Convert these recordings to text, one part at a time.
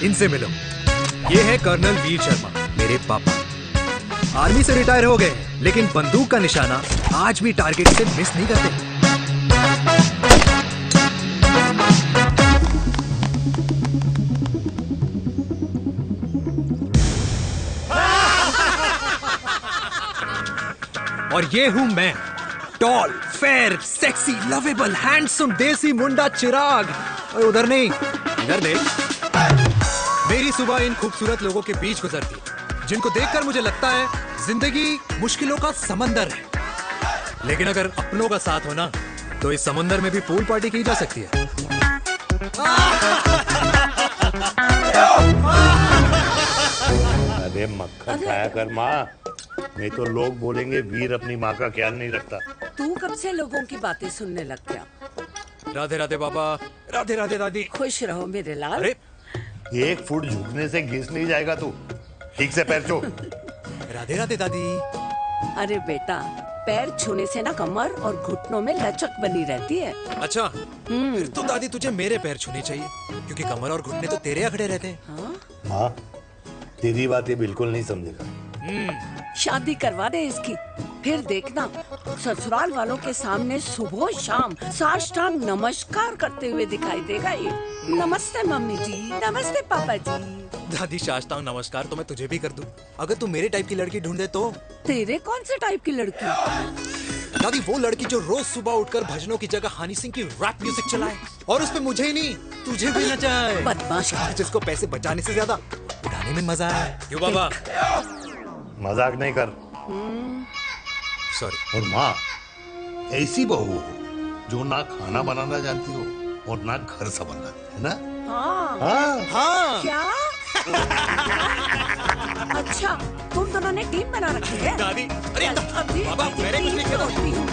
इनसे मिलो। ये है कर्नल वीर शर्मा, मेरे पापा। आर्मी से रिटायर हो गए, लेकिन बंदूक का निशाना आज भी टारगेट से मिस नहीं करते। और ये हूं मैं, tall, fair, sexy, lovable, handsome देसी मुंडा चिराग। और उधर नहीं, इधर देख। मेरी सुबह इन खूबसूरत लोगों के बीच गुजरती, जिनको देखकर मुझे लगता है जिंदगी मुश्किलों का समंदर है। लेकिन अगर अपनों का साथ हो ना, तो इस समंदर में भी पूल पार्टी की जा सकती है। अरे मक्खन खाया कर माँ, नहीं तो लोग बोलेंगे वीर अपनी माँ का ख्याल नहीं रखता। तू कब से लोगों की बातें सुनने लग गया? राधे राधे बाबा, राधे राधे दादी। खुश रहो मेरे लाल। अरे 1 फुट झुकने से घिस नहीं जाएगा तू, ठीक से पैर छू। राधे राधे दादी। अरे बेटा, पैर छूने से ना कमर और घुटनों में लचक बनी रहती है। अच्छा, फिर तो दादी तुझे मेरे पैर छूने चाहिए, क्योंकि कमर और घुटने तो तेरे अखड़े रहते हैं। हाँ? हाँ, तेरी बात ये बिल्कुल नहीं समझेगा। शादी करवा दे इसकी, फिर देखना ससुराल वालों के सामने सुबह शाम साष्टांग नमस्कार करते हुए दिखाई देगा ये। नमस्ते मम्मी जी, नमस्ते पापा जी। दादी साष्टांग नमस्कार तो मैं तुझे भी कर दूं, अगर तू मेरे टाइप की लड़की ढूंढे तो। तेरे कौन से टाइप की लड़की? दादी वो लड़की जो रोज सुबह उठकर भजनों की जगह हनी सिंह की रैप म्यूजिक चलाए, और उसपे मुझे ही नहीं तुझे भी नचाए। बदमाश, जिसको पैसे बचाने से ज्यादा उड़ाने में मजा है। क्यों बाबा? मजाक नहीं कर। सॉरी। और माँ, ऐसी बहू हो जो ना खाना बनाना जानती हो और ना घर संभालना, है ना? हाँ। हाँ हाँ क्या? अच्छा, तुम दोनों ने टीम बना रखी है? दादी, अरे अभी बाबा, मैंने कुछ नहीं किया। होती हूँ।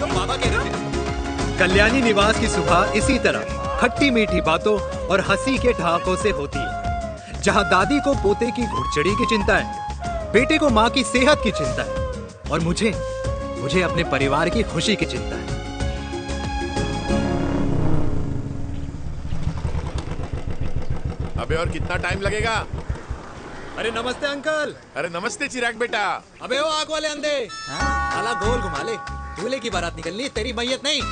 तो बाबा कह रहे थे। कल्याणी निवास की सुबह इसी तरह खट्टी मीठी बातों और हंसी के ठहाकों से होती है, जहां दादी को पोते की घुड़चड़ी की चिंता है, बेटे को माँ की सेहत की चिंता है, और मुझे अपने परिवार की खुशी की चिंता है। अबे और कितना टाइम लगेगा? अरे नमस्ते अंकल। अरे नमस्ते चिराग बेटा। अबे वो आग वाले अंधे, साला गोल घुमा ले, दूल्हे की बारात निकलनी है, तेरी मैयत नहीं।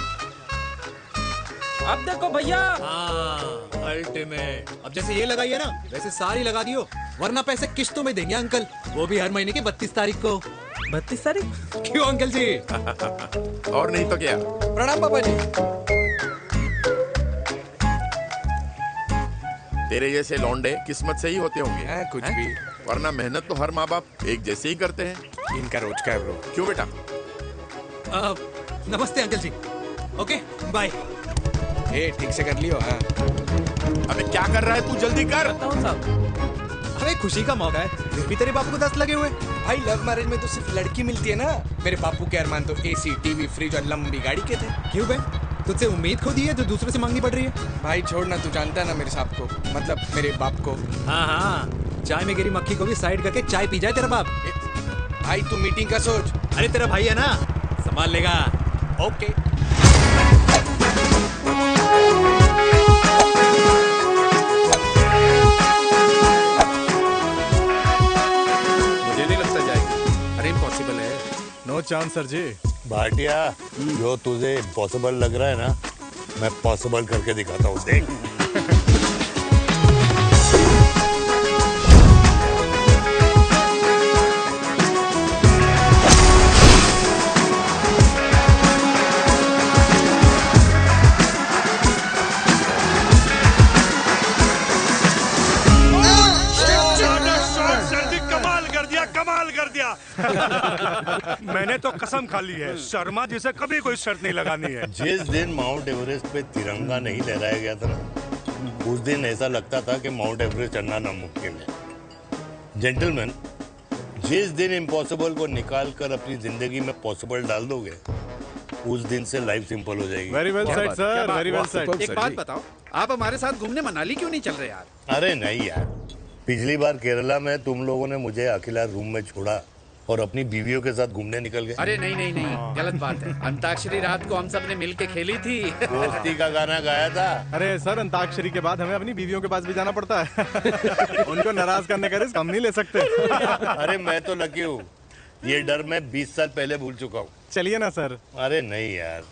अब देखो भैया। हाँ, अल्टीमेट। अब जैसे ये लगाई है ना, वैसे सारी लगा दियो, वरना पैसे किश्तों में देंगे अंकल, वो भी हर महीने की 32 तारीख को। 32 तारीख? क्यों अंकल जी? और नहीं तो क्या। प्रणाम पापा जी। तेरे जैसे लौंडे किस्मत से ही होते होंगे। कुछ भी, वरना मेहनत तो हर माँ बाप एक जैसे ही करते हैं। इनका रोज का है ब्रो। क्यों बेटा? नमस्ते अंकल जी। Okay bye. ए ठीक से कर लियो। हाँ अबे क्या कर रहा है तू, जल्दी कर। बताओ साहब। अरे खुशी का मौका है, फिर भी तेरे बापू को 10 लगे हुए। भाई लव मैरिज में तो सिर्फ लड़की मिलती है ना। मेरे बापू के अरमान तो एसी, टीवी, फ्रिज और लंबी गाड़ी के थे। क्यों बे, तुझसे उम्मीद खो दी है जो दूसरे से मांगनी पड़ रही है? भाई छोड़ना, तू जानता है ना मेरे साहब को, मतलब मेरे बाप को। हाँ हाँ, चाय में गिरी मक्खी को भी साइड करके चाय पी जाए तेरा बाप। भाई तू मीटिंग का सोच। अरे तेरा भाई है ना, संभाल लेगा। ओके। मुझे नहीं लगता जाएगी। अरे इम्पॉसिबल है। नो चांस सर जी। भाटिया, जो तुझे इम्पॉसिबल लग रहा है ना, मैं पॉसिबल करके दिखाता हूँ, देख। कमाल कर दिया। मैंने तो कसम खा ली है, शर्मा जी से कभी कोई शर्त नहीं लगानी है। जिस दिन माउंट एवरेस्ट पे तिरंगा नहीं लहराया गया था ना, उस दिन ऐसा लगता था कि माउंट एवरेस्ट चढ़ना नामुमकिन है। जेंटलमैन, जिस दिन इम्पॉसिबल को निकाल कर अपनी जिंदगी में पॉसिबल डाल दोगे, उस दिन से लाइफ सिंपल हो जाएगी। Very well said sir, very well said. एक बात बताओ, आप हमारे साथ घूमने मनाली क्यों नहीं चल रहे यार? अरे नहीं यार, पिछली बार केरला में तुम लोगों ने मुझे अकेला रूम में छोड़ा और अपनी बीवियों के साथ घूमने निकल गए। अरे नहीं नहीं नहीं, गलत बात है। अंताक्षरी रात को हम सब ने मिल के खेली थी। दोस्ती का गाना गाया था। अरे सर, अंताक्षरी के बाद हमें अपनी बीवियों के पास भी जाना पड़ता है। उनको नाराज करने का रिस्क हम नहीं ले सकते। अरे मैं तो लकी हूँ, ये डर मैं 20 साल पहले भूल चुका हूँ। चलिए ना सर। अरे नहीं यार,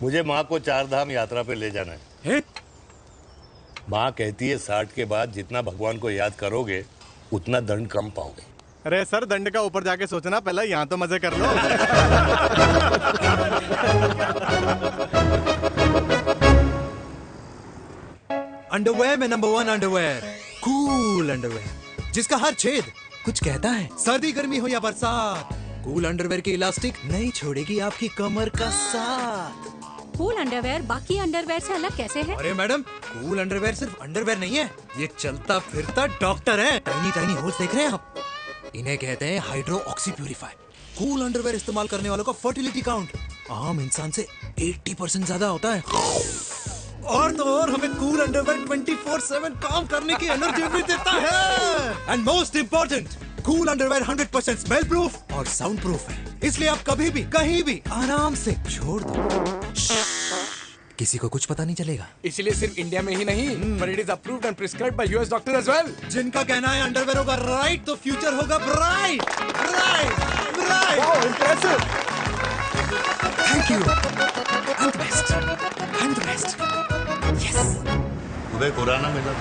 मुझे माँ को 4 धाम यात्रा पे ले जाना है। माँ कहती है 60 के बाद जितना भगवान को याद करोगे उतना दंड कम पाओगे। अरे सर, दंड का ऊपर जाके सोचना, पहले यहाँ तो मजे कर लो। अंडरवेयर में नंबर 1 अंडरवेयर, कूल अंडरवेयर, जिसका हर छेद कुछ कहता है। सर्दी गर्मी हो या बरसात, कूल अंडरवेयर की इलास्टिक नहीं छोड़ेगी आपकी कमर का साथ। कूल अंडरवेयर बाकी अंडरवेयर से अलग कैसे है? अरे मैडम, कूल अंडरवेयर सिर्फ अंडरवेयर नहीं है, ये चलता फिरता डॉक्टर है। टाइनी टाइनी होल्स देख रहे हैं आप? इन्हें कहते हैं hydro oxy purifier. Cool underwear इस्तेमाल करने वालों का फर्टिलिटी काउंट आम इंसान से 80% ज्यादा होता है। और तो और हमें कूल अंडरवेयर 24/7 काम करने की एनर्जी भी देता है। And most important, cool underwear 100% smell proof और साउंड प्रूफ है, इसलिए आप कभी भी कहीं भी आराम से छोड़ दो, किसी को कुछ पता नहीं चलेगा। इसीलिए सिर्फ इंडिया में ही नहीं, पर it is approved and prescribed by US doctor as well. जिनका कहना है अंडरवेयर होगा राइट तो फ्यूचर होगा bright. Right right. Wow, impressive. Thank you. I'm the best. I'm the best. Yes. तुम्हें कुराना मिला,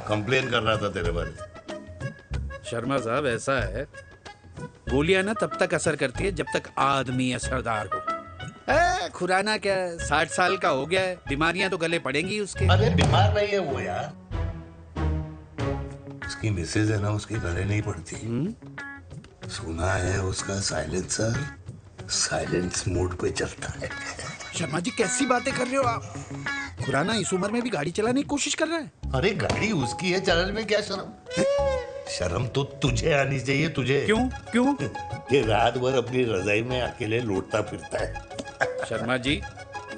कंप्लेन कर रहा था तेरे बारे। शर्मा साहब, ऐसा है, गोलियां ना तब तक असर करती है जब तक आदमी असरदार हो। खुराना क्या, 60 साल का हो गया है, बीमारियां तो गले पड़ेंगी उसके। अरे बीमार नहीं है वो यार, उसकी मिसेज है ना, उसके गले नहीं पड़ती। सुना है उसका साइलेंसर साइलेंस मोड पे चलता है। शर्मा जी, कैसी बातें कर रहे हो आप? खुराना इस उम्र में भी गाड़ी चलाने की कोशिश कर रहा है। अरे गाड़ी उसकी है, चलाने में क्या शर्म? शर्म तो तुझे आनी चाहिए, तुझे। क्यों क्यों? ये रात भर अपनी रजाई में अकेले लौटता फिरता है। शर्मा जी,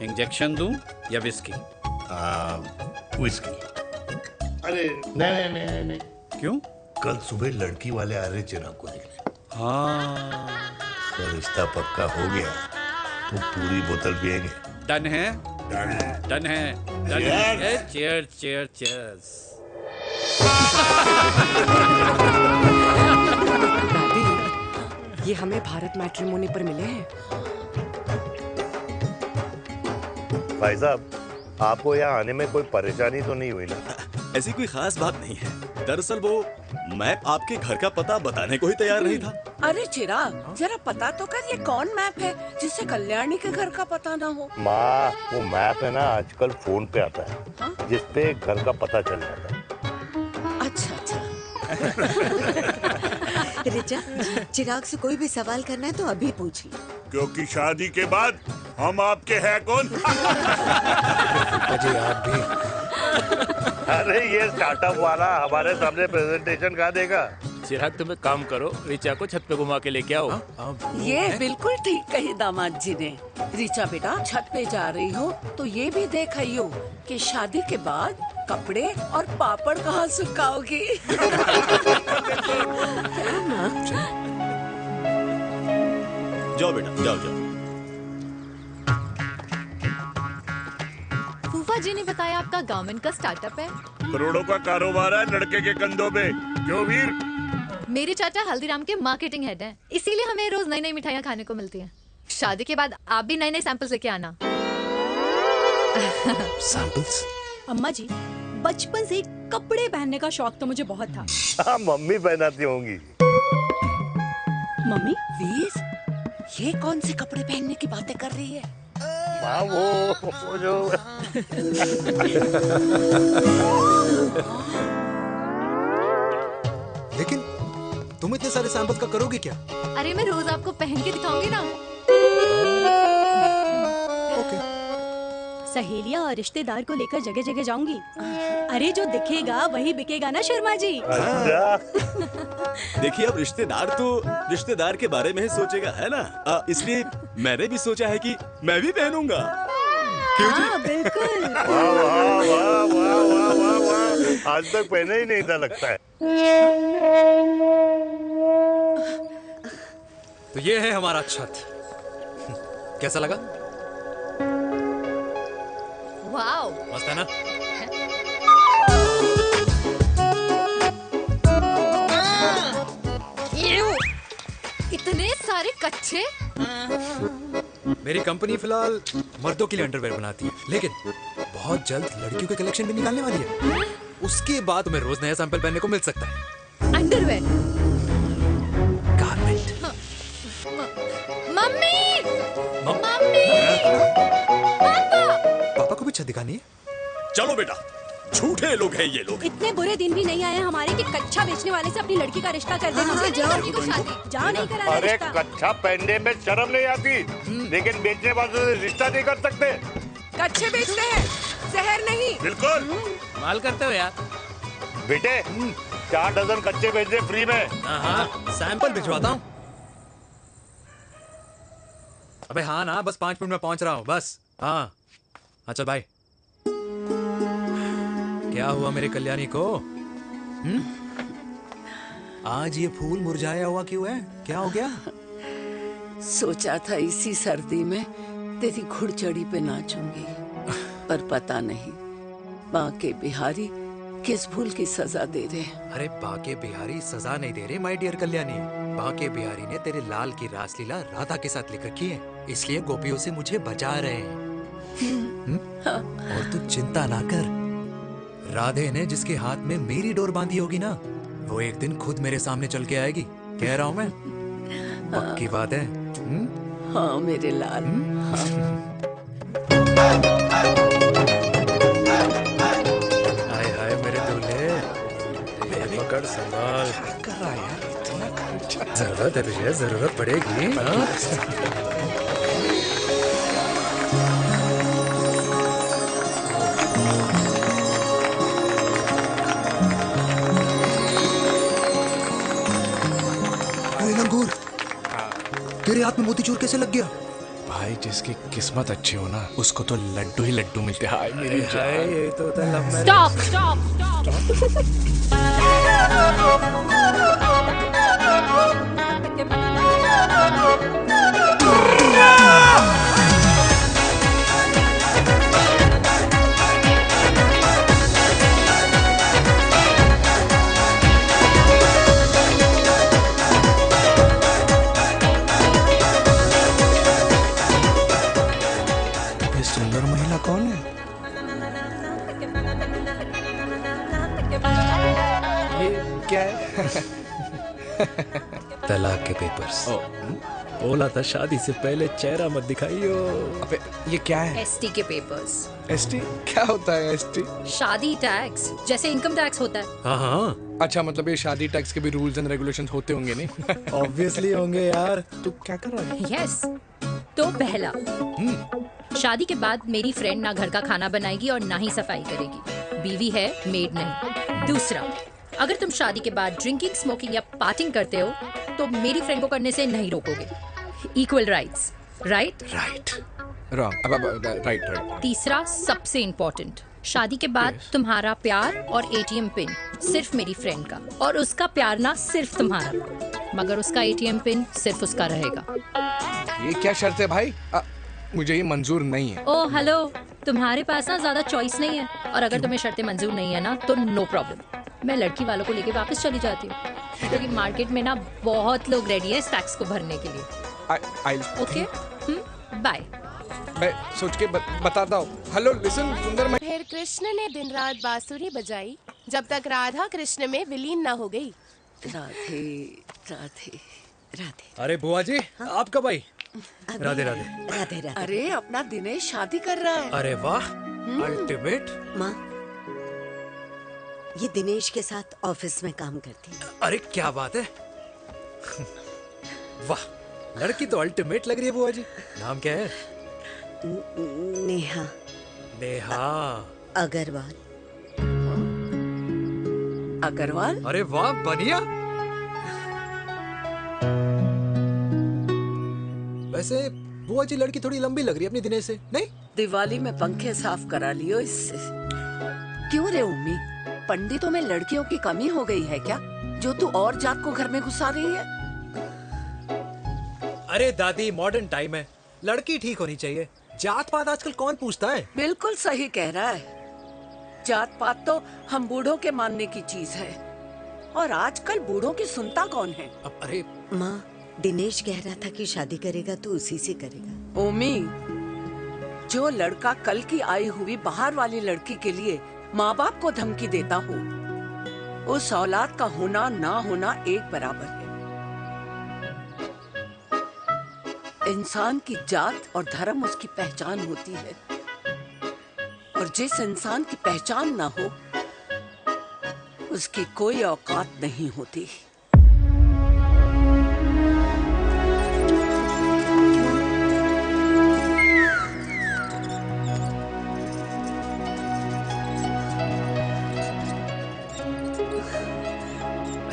इंजेक्शन दूं या विस्की? विस्की। अरे नहीं नहीं नहीं नहीं। क्यों? कल सुबह लड़की वाले आ रहे चिराग को देखने। हाँ, तो रिश्ता पक्का हो गया तो पूरी बोतल पिएंगे। डन है, डन है, डन है, डन है। Cheers cheers cheers. दादी, ये हमें भारत मैट्रिमोनी पर मिले हैं। भाई साहब, आपको यहाँ आने में कोई परेशानी तो नहीं हुई ना? ऐसी कोई खास बात नहीं है। दरअसल वो मैप आपके घर का पता बताने को ही तैयार नहीं था। अरे चिराग, जरा पता तो कर, ये कौन मैप है जिससे कल्याणी के घर का पता ना हो? माँ, वो मैप है ना आजकल फोन पे आता है, जिसपे घर का पता चल जाता है। अच्छा अच्छा। रिचा, चिराग से कोई भी सवाल करना है तो अभी पूछ लो, क्योंकि शादी के बाद हम आपके हैं कौन? अजय आप भी। अरे ये स्टार्टअप वाला हमारे सामने प्रेजेंटेशन कहाँ देगा? चिराग, तुम एक काम करो, रिचा को छत पे घुमा के लेके आओ। ये बिल्कुल ठीक कही दामाद जी ने। रिचा बेटा, छत पे जा रही हो तो ये भी देख आइयो कि शादी के बाद कपड़े और पापड़ कहाँ सुखाओगी। जाओ बेटा, जाओ जाओ। फूफा जी ने बताया आपका गवर्नमेंट का स्टार्टअप है। करोड़ों का कारोबार है लड़के के कंधों पे। क्यों वीर? मेरे चाचा हल्दीराम के मार्केटिंग हेड हैं, इसीलिए हमें रोज नई नई मिठाइयाँ खाने को मिलती हैं। शादी के बाद आप भी नए नए सैंपल्स लेके आना। सैंपल्स? अम्मा जी, बचपन से कपड़े पहनने का शौक तो मुझे बहुत था। हाँ, मम्मी पहनाती होंगी। मम्मी? वीर, ये कौन से कपड़े पहनने की बातें कर रही है? माँ, वो जो लेकिन तुम इतने सारे सैंपल्स का करोगे क्या? अरे मैं रोज आपको पहन के दिखाऊंगी ना। ओके। सहेलियां और रिश्तेदार को लेकर जगह जगह जाऊंगी। अरे जो दिखेगा वही बिकेगा ना शर्मा जी। देखिए, अब रिश्तेदार तो रिश्तेदार के बारे में ही सोचेगा, है ना? इसलिए मैंने भी सोचा है कि मैं भी पहनूंगा। क्यों जी? हाँ, बिल्कुल। वाह वाह वाह वाह वाह वाह वाह, आज तक पहने ही नहीं था लगता है। तो ये है हमारा छत। कैसा लगा? वाओ, मस्त है ना? इतने सारे कच्चे। मेरी कंपनी फिलहाल मर्दों के लिए अंडरवेयर बनाती है, लेकिन बहुत जल्द लड़कियों के कलेक्शन भी निकालने वाली है। उसके बाद तुम्हें रोज नया सैंपल पहनने को मिल सकता है। अंडरवेयर। गारमेंट। मम्मी, मम्मी, पापा को भी छत दिखानी है। चलो बेटा, झूठे लोग हैं ये लोग। इतने बुरे दिन भी नहीं आए हमारे कि कच्चा बेचने वाले से अपनी लड़की का रिश्ता कर देना। जाओ नहीं करा अरे रिश्ता। कच्चा पहनने में शर्म नहीं आती, लेकिन बेचने वालों से रिश्ता नहीं कर सकते। कच्चे बेचते हैं, जहर नहीं। बिल्कुल माल करते हो यार। बेटे 4 डजन कच्चे भेज दे फ्री में। सैंपल भिजवाता हूँ। अबे हाँ ना, बस 5 मिनट में पहुंच रहा हूँ बस। हाँ अच्छा बाय। क्या हुआ मेरे कल्याणी को? आज ये फूल मुरझाया हुआ क्यों है? क्या हो गया? सोचा था इसी सर्दी में तेरी घुड़चड़ी पे नाचूंगी, पर पता नहीं बाके बिहारी किस भूल की सजा दे रहे। अरे बाके बिहारी सजा नहीं दे रहे माय डियर कल्याणी। बाके बिहारी ने तेरे लाल की रासलीला राधा के साथ लिख रखी है, इसलिए गोपियों से मुझे बचा रहे हैं। और तू चिंता ना कर, राधे ने जिसके हाथ में मेरी डोर बांधी होगी ना, वो एक दिन खुद मेरे सामने चल के आएगी। कह रहा हूं मैं, पक्की बात है। हाँ मेरे लाल। हाय हाय मेरे दूल्हे, मेरे पकड़ संभाल। क्या कर रहा है यार? इतना जरूरत है तुझे, जरूरत पड़ेगी। लंगूर, तेरे हाथ में मोतीचूर कैसे लग गया? भाई जिसकी किस्मत अच्छी हो ना, उसको तो लड्डू ही लड्डू मिलते हैं। हाय मेरी हाय, ये तो होता है लव मैरिज। स्टॉप स्टॉप ये सुंदर महिला कौन है? ये क्या है? तलाक के पेपर्स। बोला था शादी से पहले चेहरा मत दिखाइयो। अबे ये क्या है? एसटी के पेपर्स। एसटी क्या होता है? एसटी शादी टैक्स, जैसे इनकम टैक्स होता है। हाँ हाँ, अच्छा, मतलब ये शादी टैक्स के भी रूल्स एंड रेगुलेशंस होते होंगे नहीं? ऑब्वियसली होंगे यार। तू क्या कर रहा है? यस। तो पहला, शादी के बाद मेरी फ्रेंड ना घर का खाना बनाएगी और ना ही सफाई करेगी, बीवी है, मेड नहीं। दूसरा, अगर तुम शादी के बाद ड्रिंकिंग, स्मोकिंग या पार्टिंग करते हो तो मेरी फ्रेंड को करने से नहीं रोकोगे। Equal rights, right? Right. Wrong. अब राइट राइट। तीसरा, सबसे इम्पोर्टेंट, शादी के बाद तुम्हारा प्यार और एटीएम पिन सिर्फ मेरी फ्रेंड का, और उसका प्यार ना सिर्फ तुम्हारा, मगर उसका एटीएम पिन सिर्फ उसका रहेगा। ये क्या शर्त है भाई? मुझे ये मंजूर नहीं है। ओ हेलो, तुम्हारे पास ना ज्यादा चॉइस नहीं है, और अगर तुम्हें शर्तें मंजूर नहीं है ना तो नो प्रॉब्लम, मैं लड़की वालों को लेके वापस चली जाती हूँ, क्योंकि मार्केट में ना बहुत लोग रेडी है इस टैक्स को भरने के लिए। Okay, bye. मैं सोच के बताता हूँ। हेलो लिसन सुंदर। फिर कृष्ण ने दिन रात बांसुरी बजाई जब तक राधा कृष्ण में विलीन न हो गई। राधे राधे राधे। अरे बुआ जी, आप कब आई? राधे राधे। राधे राधे। अरे अपना दिनेश शादी कर रहा है। अरे वाह, अल्टीमेट। माँ, ये दिनेश के साथ ऑफिस में काम करती है। अरे क्या बात है। वाह, लड़की तो अल्टीमेट लग रही है बुआ जी। नाम क्या है? नेहा। नेहा अग्रवाल। अग्रवाल? अरे वाह, बढ़िया। वैसे बुआ जी लड़की थोड़ी लंबी लग रही है अपनी दिनेश से, नहीं? दिवाली में पंखे साफ करा लियो इससे। क्यों रे उम्मी, पंडितों में लड़कियों की कमी हो गई है क्या, जो तू और जात को घर में घुसा रही है? अरे दादी, मॉडर्न टाइम है, लड़की ठीक होनी चाहिए। जात पात आजकल कौन पूछता है? बिल्कुल सही कह रहा है। जात पात तो हम बूढ़ों के मानने की चीज है, और आजकल बूढ़ों की सुनता कौन है। अब अरे माँ, दिनेश कह रहा था कि शादी करेगा तो उसी से करेगा। ओमी, जो लड़का कल की आई हुई बाहर वाली लड़की के लिए माँ बाप को धमकी देता हो, उस औलाद का होना ना होना एक बराबर है। इंसान की जात और धर्म उसकी पहचान होती है, और जिस इंसान की पहचान ना हो उसकी कोई औकात नहीं होती।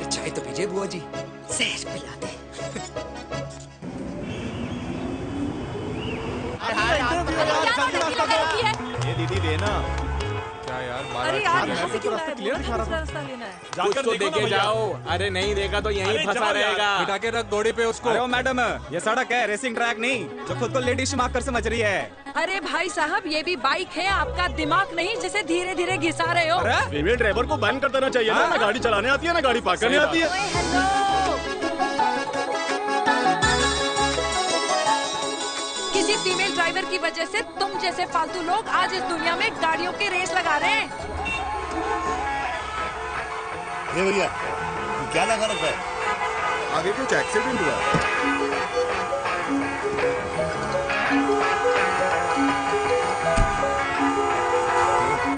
चाय तो पीजिए बुआ जी। जहर पिला दे। ये दीदी देना। क्या यार, अरे यार, यहाँ से क्यों रास्ता क्लियर दिखा रहा था। लेना है। कुछ तो देके जाओ। अरे नहीं देखा तो यहीं फंसा रहेगा। बिठा के रख घोड़े पे उसको। अरे मैडम, ये सड़क है, रेसिंग ट्रैक नहीं जो खुद को लेडीज मार्क कर समझ रही है। अरे भाई साहब, ये भी बाइक है, आपका दिमाग नहीं जिसे धीरे धीरे घिसा रहे हो। फीमेल ड्राइवर को बैन कर देना चाहिए ना गाड़ी चलाने आती है ना गाड़ी पार्क करने आती है। किसी फीमेल ड्राइवर की वजह से तुम जैसे फालतू लोग आज इस दुनिया में गाड़ियों की रेस लगा रहे हैं। ये भैया, क्या लगा रखा है? आगे कुछ एक्सीडेंट हुआ।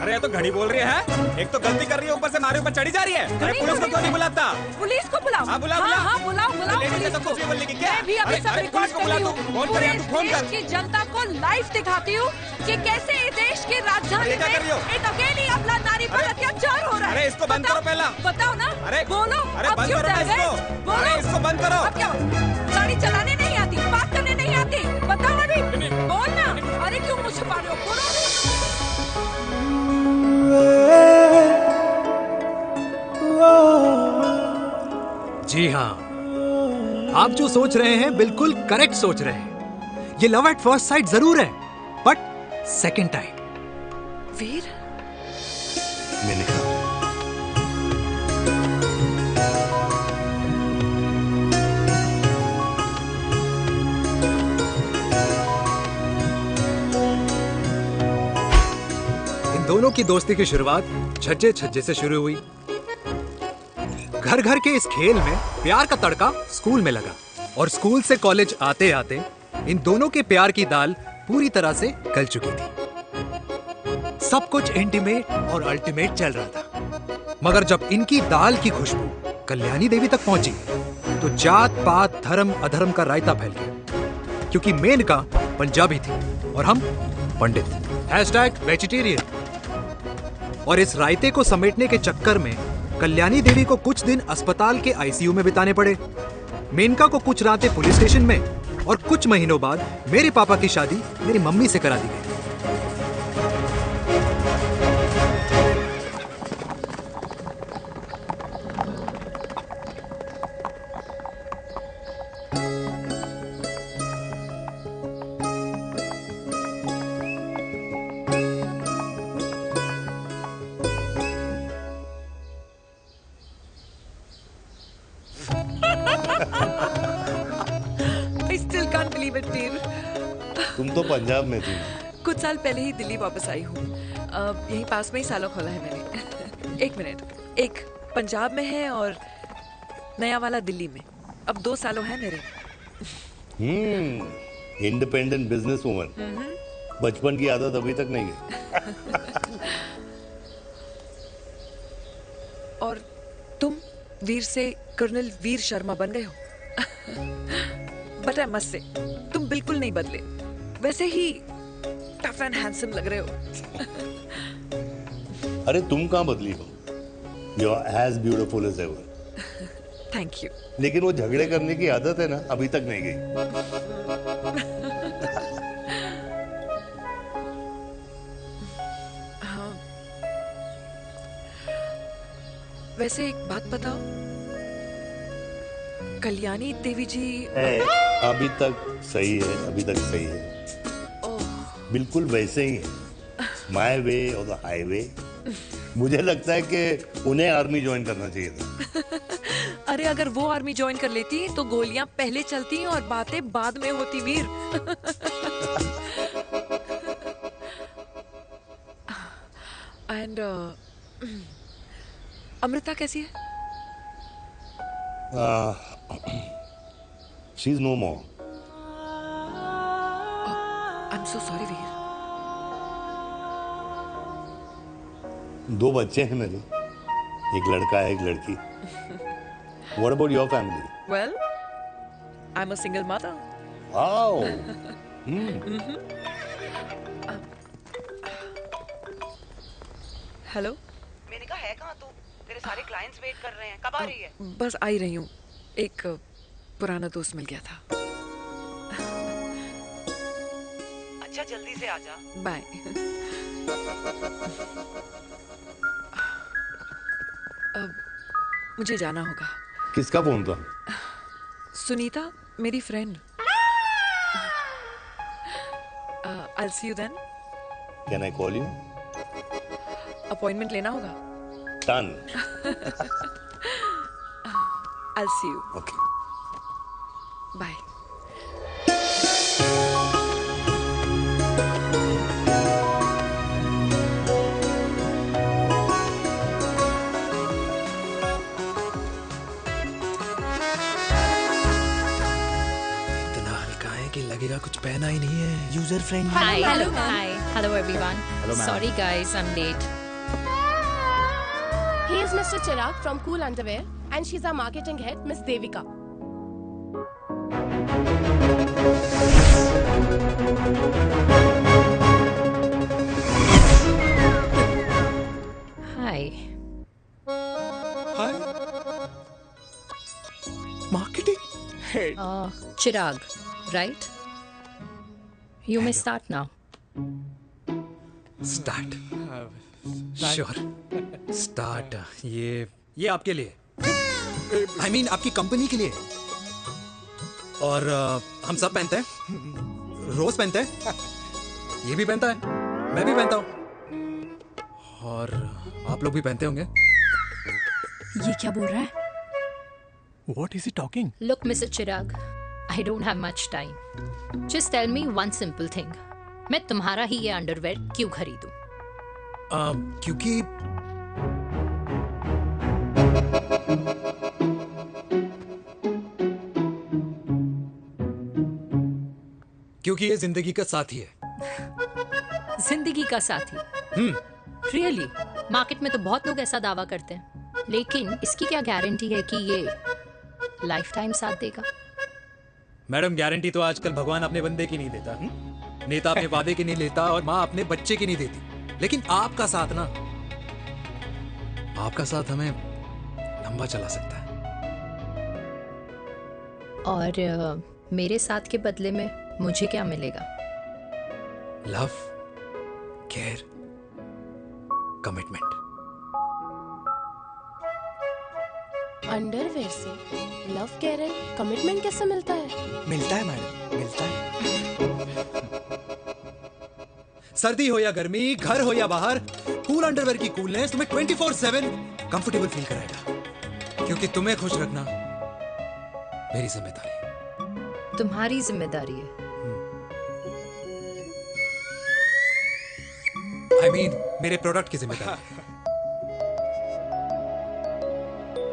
अरे ये तो घड़ी बोल रही है, एक तो गलती कर रही है, ऊपर से हमारे ऊपर चढ़ी जा रही है। अरे पुलिस को क्यों नहीं बुलाता? पुलिस को बुलाओ। हाँ बुलाओ, हाँ बुलाओ पुलिस को। कुछ भी बोलने की क्या? मैं भी अभी सब रिकॉर्ड कर रही हूँ। फोन कर यार, तू फोन कर। देश की जनता को लाइव दिखाती हूँ कि कैसे इस देश की राजधानी में एक अकेली अबला नारी पर अत्याचार हो रहा है। अरे इसको बंद करो पहला। बताओ ना। अरे बोलो। अरे बंद करो ना इसको। बोलो। अरे इसको बंद करो। अब क्या? गाड़ी चलाने नहीं आती, बात करने नहीं आती, बताओ अभी। बोल ना। अरे क्यों मुझे छुपा रहे हो? बोलो। जी हाँ, आप जो सोच रहे हैं बिल्कुल करेक्ट सोच रहे हैं। ये लव एट फर्स्ट साइट जरूर है, बट सेकंड टाइम। वीर, मैंने कहा इन दोनों की दोस्ती की शुरुआत छज्जे छज्जे से शुरू हुई। घर घर के इस खेल में प्यार का तड़का स्कूल में लगा, और स्कूल से कॉलेज आते आते इन दोनों के प्यार की दाल पूरी तरह से गल चुकी थी। सब कुछ इंटीमेट और अल्टीमेट चल रहा था, मगर जब इनकी दाल की खुशबू कल्याणी देवी तक पहुंची तो जात पात धर्म अधर्म का रायता फैल गया, क्योंकि मेनका पंजाबी थी और हम पंडित। #वेजिटेरियन। और इस रायते को समेटने के चक्कर में कल्याणी देवी को कुछ दिन अस्पताल के आईसीयू में बिताने पड़े। मेनका को कुछ रातें पुलिस स्टेशन में, और कुछ महीनों बाद मेरे पापा की शादी मेरी मम्मी से करा दी गई। I still can't believe it, वीर। तुम तो पंजाब में थी। कुछ साल पहले ही दिल्ली वापस आई हूँ। यहीं पास में ही सालों खोला है मैंने। एक मिनट, एक पंजाब में है और नया वाला दिल्ली में। अब 2 सालों है मेरे। Independent business woman. बचपन की आदत अभी तक नहीं है। और तुम वीर से कर्नल वीर शर्मा बन गए हो। बट आई मस्ट से, तुम बिल्कुल नहीं बदले, वैसे ही टफ एंड हैंडसम लग रहे हो। अरे तुम कहाँ बदली हो? You are as beautiful as ever. Thank you. लेकिन वो झगड़े करने की आदत है ना, अभी तक नहीं गई। हाँ। वैसे एक बात बताओ, कल्याणी देवी जी। अभी तक सही है, अभी तक सही है। बिल्कुल वैसे ही है, माय वे और द हाईवे। मुझे लगता है कि उन्हें आर्मी ज्वाइन करना चाहिए था। अरे अगर वो आर्मी ज्वाइन कर लेती तो गोलियां पहले चलती और बातें बाद में होती वीर। एंड अमृता कैसी है? She is no more. I am so sorry Veer. 2 बच्चे हैं मेरे, एक लड़का है, एक लड़की। What about your family? Well, I'm a single mother. Wow. Hello. मैंने कहा है कहाँ तू? तेरे सारे क्लाइंट्स वेट कर रहे हैं, कब आ रही है? बस आ ही रही हूँ, एक पुराना दोस्त मिल गया था। अच्छा जल्दी से आ जा। बाय। अब मुझे जाना होगा। किसका फोन था? सुनीता, मेरी friend. I'll see you then. Can I call you? Appointment लेना होगा। Done. I'll see you. Okay. Bye. लगेगा कुछ पहना ही नहीं है। User friendly. Hi, hello everyone. Hello, ma'am. Sorry guys, I'm late. He is Mr. Chirag from Cool Underwear and she's our marketing head, Miss Devika. Hi. Hi. Marketing head. Chirag, right? You may start now. Start. Sure. Start. ये आपके लिए, I mean आपकी company के लिए। और हम सब पहनते हैं, रोज पहनते हैं, ये भी पहनता है, मैं भी पहनता हूँ, और आप लोग भी पहनते होंगे। ये क्या बोल रहा है? What is he talking? Look, Mr. Chirag, I don't have much time. Just tell me one simple thing. मैं तुम्हारा ही ये अंडरवेयर क्यों खरीदूं? क्योंकि ये जिंदगी का साथी है। जिंदगी का साथी? Really? मार्केट में तो बहुत लोग ऐसा दावा करते हैं, लेकिन इसकी क्या गारंटी है कि ये लाइफ टाइम साथ देगा? मैडम, गारंटी तो आजकल भगवान अपने बंदे की नहीं देता, नेता अपने वादे की नहीं लेता, और माँ अपने बच्चे की नहीं देती, लेकिन आपका साथ ना, आपका साथ हमें लंबा चला सकता है। और मेरे साथ के बदले में मुझे क्या मिलेगा? Love, care, commitment. अंडरवेयर से लव, केयर एंड कमिटमेंट कैसे मिलता है? मिलता है मैडम, मिलता है। सर्दी हो या गर्मी, घर हो या बाहर, कूल अंडरवेयर की कूलनेस तुम्हें 24/7 कंफर्टेबल फील कराएगा, क्योंकि तुम्हें खुश रखना मेरी जिम्मेदारी है। तुम्हारी जिम्मेदारी है? I mean, मेरे प्रोडक्ट की जिम्मेदारी है।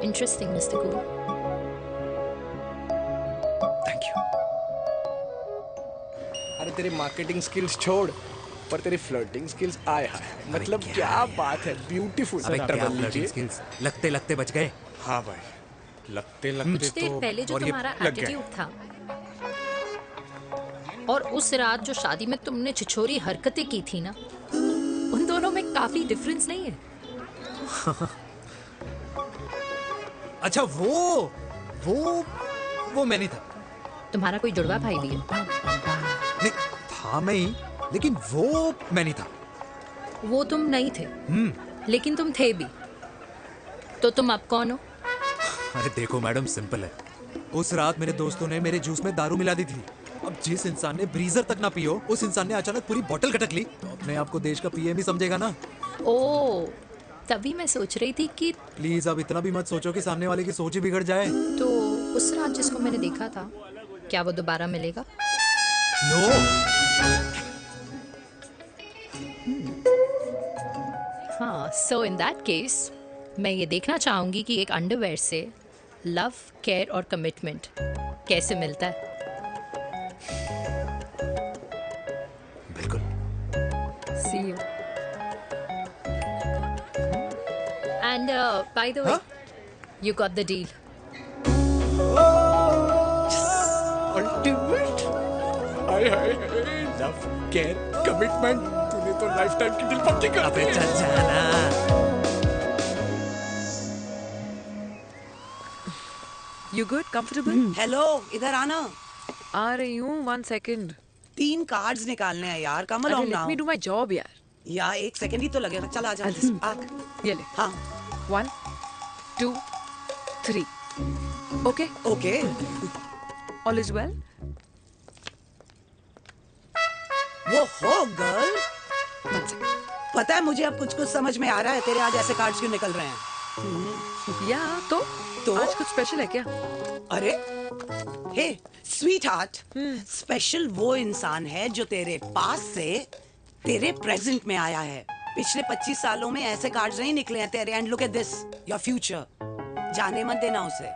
Interesting, Mr. Cool. Thank you. अरे तेरे मार्केटिंग स्किल्स छोड़, पर तेरी फ्लर्टिंग स्किल्स आए हाय, मतलब क्या बात है, ब्यूटीफुल। स्किल्स लगते लगते बच गए। हाँ भाई, लगते लगते कुछ देर पहले जो तुम्हारा एटीट्यूड था, और उस रात जो शादी में तुमने छिछोरी हरकतें की थी ना, उन दोनों में काफी डिफरेंस नहीं है? अच्छा, वो मैं नहीं था। तुम्हारा कोई जुड़वा भाई भी है? नहीं था मैं ही, लेकिन वो मैं नहीं था। वो तुम नहीं थे, लेकिन तुम थे भी। तो तुम अब कौन हो? अरे देखो मैडम, सिंपल है, उस रात मेरे दोस्तों ने मेरे जूस में दारू मिला दी थी। अब जिस इंसान ने ब्रीजर तक ना पियो, उस इंसान ने अचानक पूरी बोतल गटक ली, तो अपने आप को देश का पीएम ही समझेगा ना। ओ, तभी मैं सोच रही थी कि प्लीज अब इतना भी मत सोचो कि सामने वाले की सोच ही बिगड़ जाए। तो उस रात जिसको मैंने देखा था, क्या वो दोबारा मिलेगा? नो। हाँ, सो इन दैट केस मैं ये देखना चाहूंगी कि एक अंडरवेयर से लव, केयर और कमिटमेंट कैसे मिलता है। See you. And by the way, you got the deal. Ultimate. Hi hi love care commitment, तूने तो लाइफ टाइम की दिल पक्की कर दी। अबे चल जाना। You good? Comfortable? हेलो, इधर आना। आ रही हूँ, 1 second. 3 कार्ड्स निकालने हैं यार, कम अरे along let now। me do my job यार. यार 1 सेकंड ही तो लगेगा, चल आ जा। ये ले। हाँ। 1, 2, 3. Okay? Okay. All is well? वो हो गर्ल। पता है मुझे अब कुछ कुछ समझ में आ रहा है, तेरे आज ऐसे कार्ड्स क्यों निकल रहे हैं। या तो आज कुछ स्पेशल है क्या? अरे हे स्वीट हार्ट, स्पेशल वो इंसान है जो तेरे पास से तेरे प्रेजेंट में आया है। पिछले 25 सालों में ऐसे कार्ड्स नहीं निकले हैं तेरे। And look at this, your future. जाने मत देना उसे।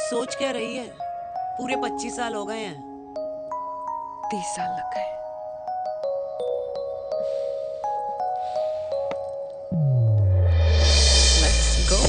सोच क्या रही है, पूरे 25 साल हो गए हैं। 30 साल लग गए। Let's go.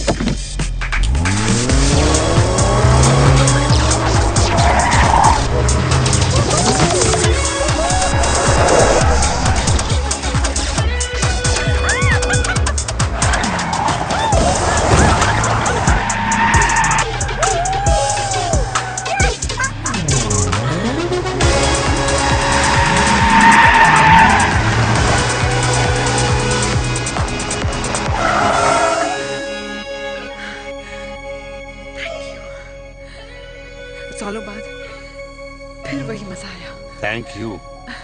सालों बाद फिर वही मजा आया। Thank you.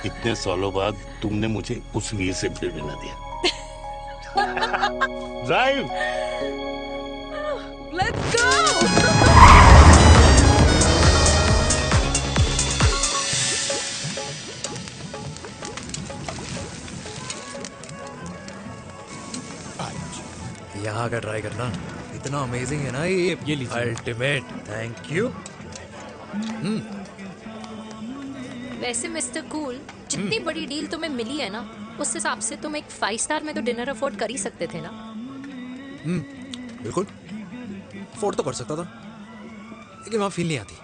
इतने सालों बाद तुमने मुझे उस वीर से फिर मिला दिया। ड्राइव। Let's go! यहाँ का ट्राई करना, इतना अमेजिंग है ना ये लीजिए। Ultimate, thank you. वैसे मिस्टर कूल, जितनी बड़ी डील तुम्हें मिली है ना, उस हिसाब से तुम एक 5 स्टार में तो डिनर अफोर्ड कर ही सकते थे ना। बिल्कुल अफोर्ड तो कर सकता था, लेकिन वहाँ फील नहीं आती।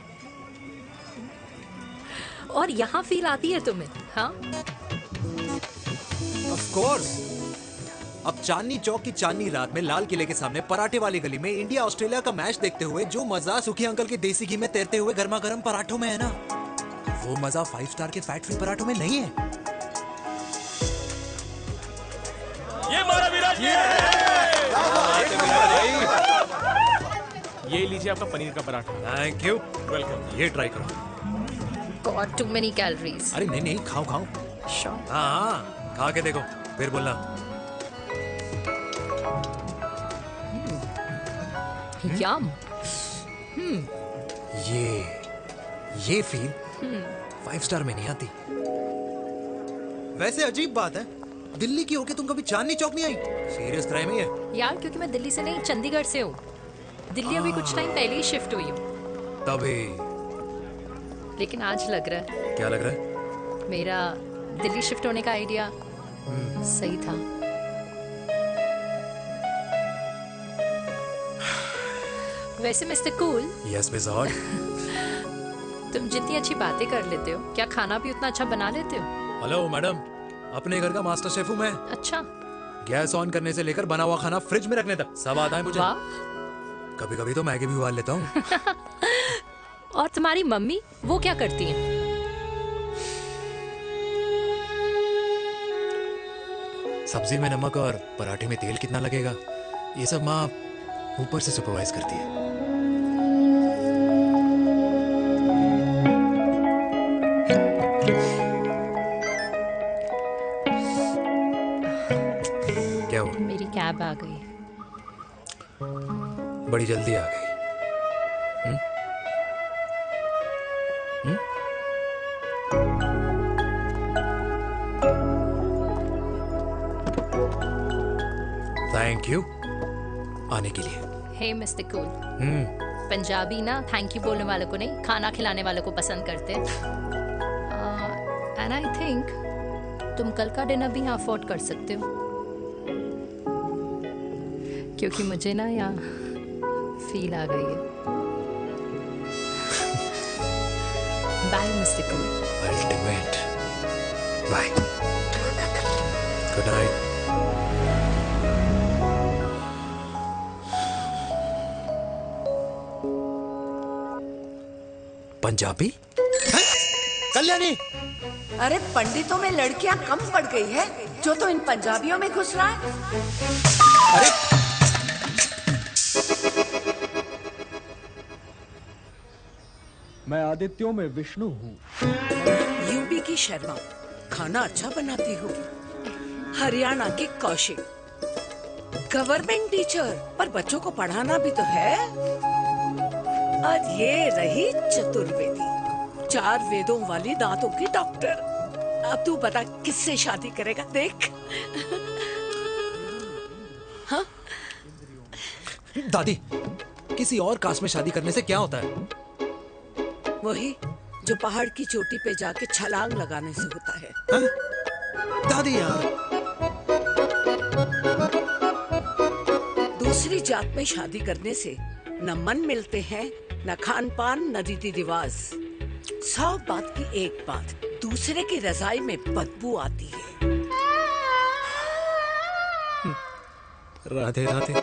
और यहाँ फील आती है तुम्हें? हाँ, ऑफ कोर्स। अब चांदनी चौक की चांदनी रात में लाल किले के सामने पराठे वाली गली में इंडिया ऑस्ट्रेलिया का मैच देखते हुए जो मजा सुखी अंकल के देसी घी में तैरते हुए गर्मा गर्म पराठों में है ना, वो मजा 5 स्टार के फैट फ्री पराठों में नहीं है। ये मारा विराज। ये लीजिए आपका पनीर का पराठा। Thank you. वेलकम। ये ट्राई करो। God, too many calories. अरे नहीं नहीं, खाओ खाओ। श्योर। हाँ, खा के देखो फिर बोलना। यम। ये फील 5 स्टार में नहीं आती। वैसे अजीब बात है, दिल्ली की होके तुम कभी चांदनी चौक नहीं आई? सीरियस क्राइम ही है यार, क्योंकि मैं दिल्ली से नहीं, चंडीगढ़ से हूँ। दिल्ली अभी कुछ टाइम पहले ही शिफ्ट हुई हूँ। तभी। लेकिन आज लग रहा है, क्या लग रहा है? मेरा दिल्ली शिफ्ट होने का आइडिया सही था। वैसे mister cool, yes miss hot, तुम जितनी अच्छी बातें कर लेते हो, क्या खाना भी उतना अच्छा बना लेते हो? हेलो मैडम, अपने घर का मास्टर शेफ हूँ मैं। अच्छा। गैस ऑन करने से लेकर बना हुआ खाना फ्रिज में रखने तक सब आता है मुझे। कभी कभी तो मैगी भी उबाल लेता हूँ। और तुम्हारी मम्मी, वो क्या करती हैं? सब्जी में नमक और पराठे में तेल कितना लगेगा, ये सब माँ ऊपर से सुपरवाइज करती है। अब आ गई। बड़ी जल्दी आ गई। थैंक यू आने के लिए। हे मिस्टर कूल, पंजाबी ना थैंक यू बोलने वालों को नहीं, खाना खिलाने वालों को पसंद करते हैं। एंड आई थिंक तुम कल का डिनर भी यहाँ अफोर्ड कर सकते हो, क्योंकि मुझे ना यहाँ फील आ गई है। Bye mister cool. Ultimate. Bye. Good night. Punjabi? Kalyani, अरे पंडितों में लड़कियां कम पड़ गई है जो तो इन पंजाबियों में घुस रहा है। अरे मैं आदित्यों में विष्णु हूँ। यूपी की शर्मा खाना अच्छा बनाती होगी। हरियाणा की कौशिक गवर्नमेंट टीचर, पर बच्चों को पढ़ाना भी तो है। और ये रही चतुर्वेदी, 4 वेदों वाली दांतों की डॉक्टर। अब तू बता किससे शादी करेगा? देख। हाँ? दादी, किसी और कास्ट में शादी करने से क्या होता है? वही जो पहाड़ की चोटी पे जाके छलांग लगाने से होता है। हाँ? दादी यार, दूसरी जात में शादी करने से न मन मिलते हैं, न खान पान, न रीति रिवाज। 100 बात की एक बात, दूसरे की रजाई में बदबू आती है। राधे राधे।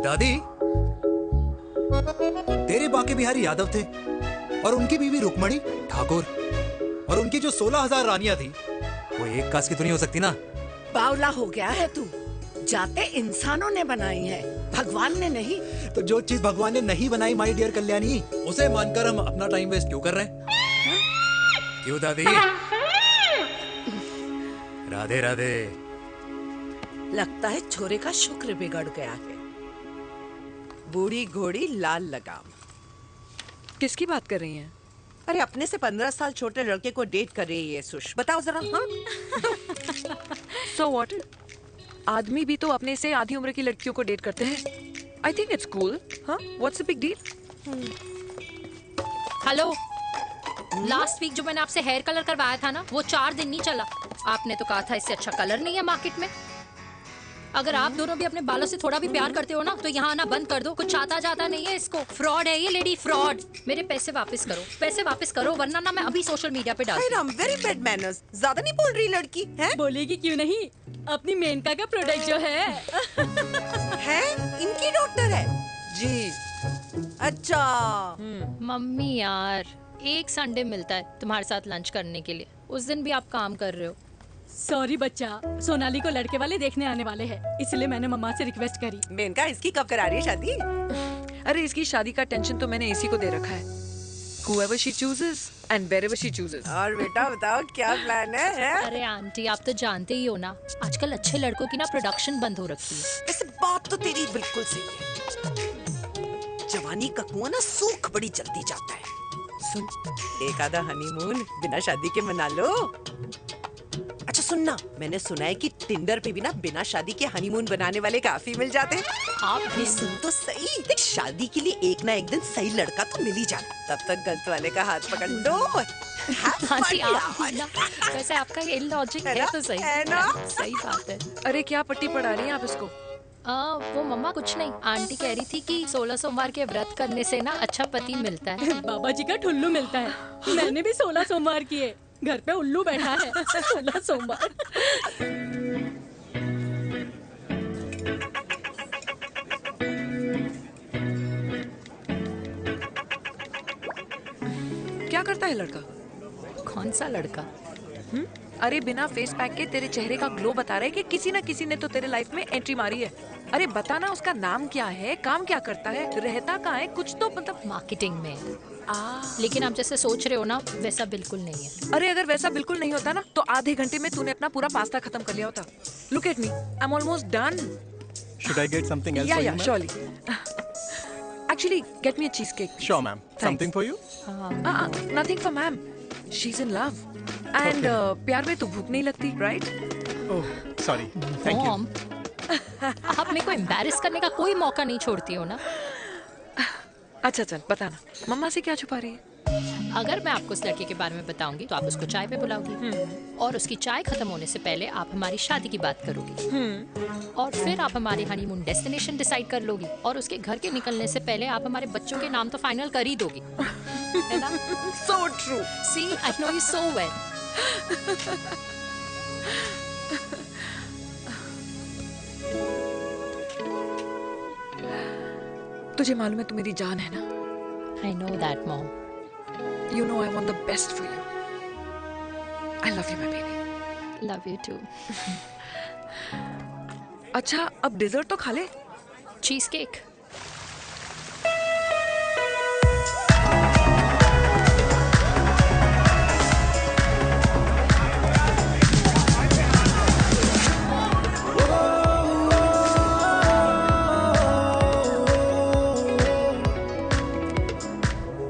दादी, तेरे बाके बिहारी यादव थे और उनकी बीवी रुक्मणी ठाकुर, और उनकी जो 16,000 रानियां थी वो एक कास्ट की तो नहीं हो सकती ना। बावला हो गया है तू। जाते इंसानों ने बनाई है, भगवान ने नहीं। तो जो चीज भगवान ने नहीं बनाई माय डियर कल्याणी, उसे मानकर हम अपना टाइम वेस्ट क्यों कर रहे हैं? क्यों दादी? राधे राधे। लगता है छोरे का शुक्र बिगड़ गया है। बूढ़ी घोड़ी लाल लगाम। किसकी बात कर रही हैं? अरे अपने से 15 साल छोटे लड़के को डेट कर रही है सुश, बताओ जरा। हाँ? So what? आदमी भी तो अपने से आधी उम्र की लड़कियों को डेट करते हैं। I think it's cool. हाँ? What's the big deal? Hello, last week जो मैंने आपसे हेयर कलर करवाया था ना, वो 4 दिन नहीं चला। आपने तो कहा था इससे अच्छा कलर नहीं है मार्केट में। अगर आप दोनों भी अपने बालों से थोड़ा भी प्यार करते हो ना, तो यहाँ आना बंद कर दो। कुछ आता जाता नहीं है इसको। फ्रॉड है ये लेडी, फ्रॉड। मेरे पैसे वापस करो, पैसे वापस करो, वरना ना मैं अभी सोशल मीडिया पे डाल दूँ। Very bad manners. ज्यादा नहीं बोल रही लड़की है? बोलेगी क्यों नहीं? अपनी मेनका का प्रोडक्ट जो है इनकी डॉक्टर है जी। अच्छा। मम्मी यार, एक संडे मिलता है तुम्हारे साथ लंच करने के लिए, उस दिन भी आप काम कर रहे हो। सॉरी बच्चा, सोनाली को लड़के वाले देखने आने वाले हैं, इसलिए मैंने मम्मा से रिक्वेस्ट करी। मेनका, इसकी कब करा रही है शादी? अरे इसकी शादी का टेंशन तो मैंने इसी को दे रखा है। Whoever she chooses and wherever she chooses. और बेटा बताओ क्या प्लान है? अरे आंटी, आप तो जानते ही हो ना, आजकल अच्छे लड़कों की ना प्रोडक्शन बंद हो रखी है। वैसे बात तो तेरी बिल्कुल सही है। जवानी का कुआं ना सूख बड़ी जल्दी जाता है। सुन, एक आधा हनीमून बिना शादी के मना लो। अच्छा सुनना, मैंने सुना है कि टिंडर पे भी ना बिना शादी के हनीमून बनाने वाले काफी मिल जाते हैं। आप भी सुन तो सही, देख शादी के लिए एक ना एक दिन सही लड़का तो मिल ही जाता, तब तक गलत वाले का हाथ पकड़ लो। आंटी आप भी ना, वैसे आपका ये लॉजिक है तो सही है ना? सही बात है। अरे क्या पट्टी पढ़ा रही हैं आप इसको? वो मम्मा कुछ नहीं, आंटी कह रही थी कि 16 सोमवार के व्रत करने से ना अच्छा पति मिलता है। बाबा जी का ठुल्लू मिलता है। मैंने भी 16 सोमवार किए, घर पे उल्लू बैठा है। 16 सोमवार। क्या करता है लड़का? कौन सा लड़का? अरे बिना फेस पैक के तेरे चेहरे का ग्लो बता रहा है कि किसी ना किसी ने तो तेरे लाइफ में एंट्री मारी है। अरे बताना उसका नाम क्या है, काम क्या करता है, रहता कहाँ है, कुछ तो मतलब। मार्केटिंग में। लेकिन आप जैसे सोच रहे हो ना वैसा बिल्कुल नहीं है। अरे अगर वैसा बिल्कुल नहीं होता ना तो आधे घंटे में तूने अपना पूरा पास्ता खत्म कर लिया होता। Look at me, I am almost done. Should I get something else for you, Yeah, ma'am? surely. Actually, get me a cheesecake. Sure, ma'am. Something for you? Nothing for ma'am. She's in love. And प्यार में तो भूख नहीं लगती, right? Oh, sorry. Thank you. Mom, आप मेरे को embarrass करने का कोई मौका नहीं छोड़ती हो ना। अच्छा चल बताना, मम्मा से क्या छुपा रही है? अगर मैं आपको उस लड़के के बारे में बताऊंगी तो आप उसको चाय पे बुलाओगी और उसकी चाय खत्म होने से पहले आप हमारी शादी की बात करोगी और फिर आप हमारे हनीमून डेस्टिनेशन डिसाइड कर लोगी और उसके घर के निकलने से पहले आप हमारे बच्चों के नाम तो फाइनल कर ही दोगी, है ना? So true. See, I know you so well. तुझे मालूम है तू मेरी जान है ना? I know that, Mom. You know I want the best for you. I love you, my baby. Love you too. अच्छा, अब डिजर्ट तो खा ले। Cheese cake.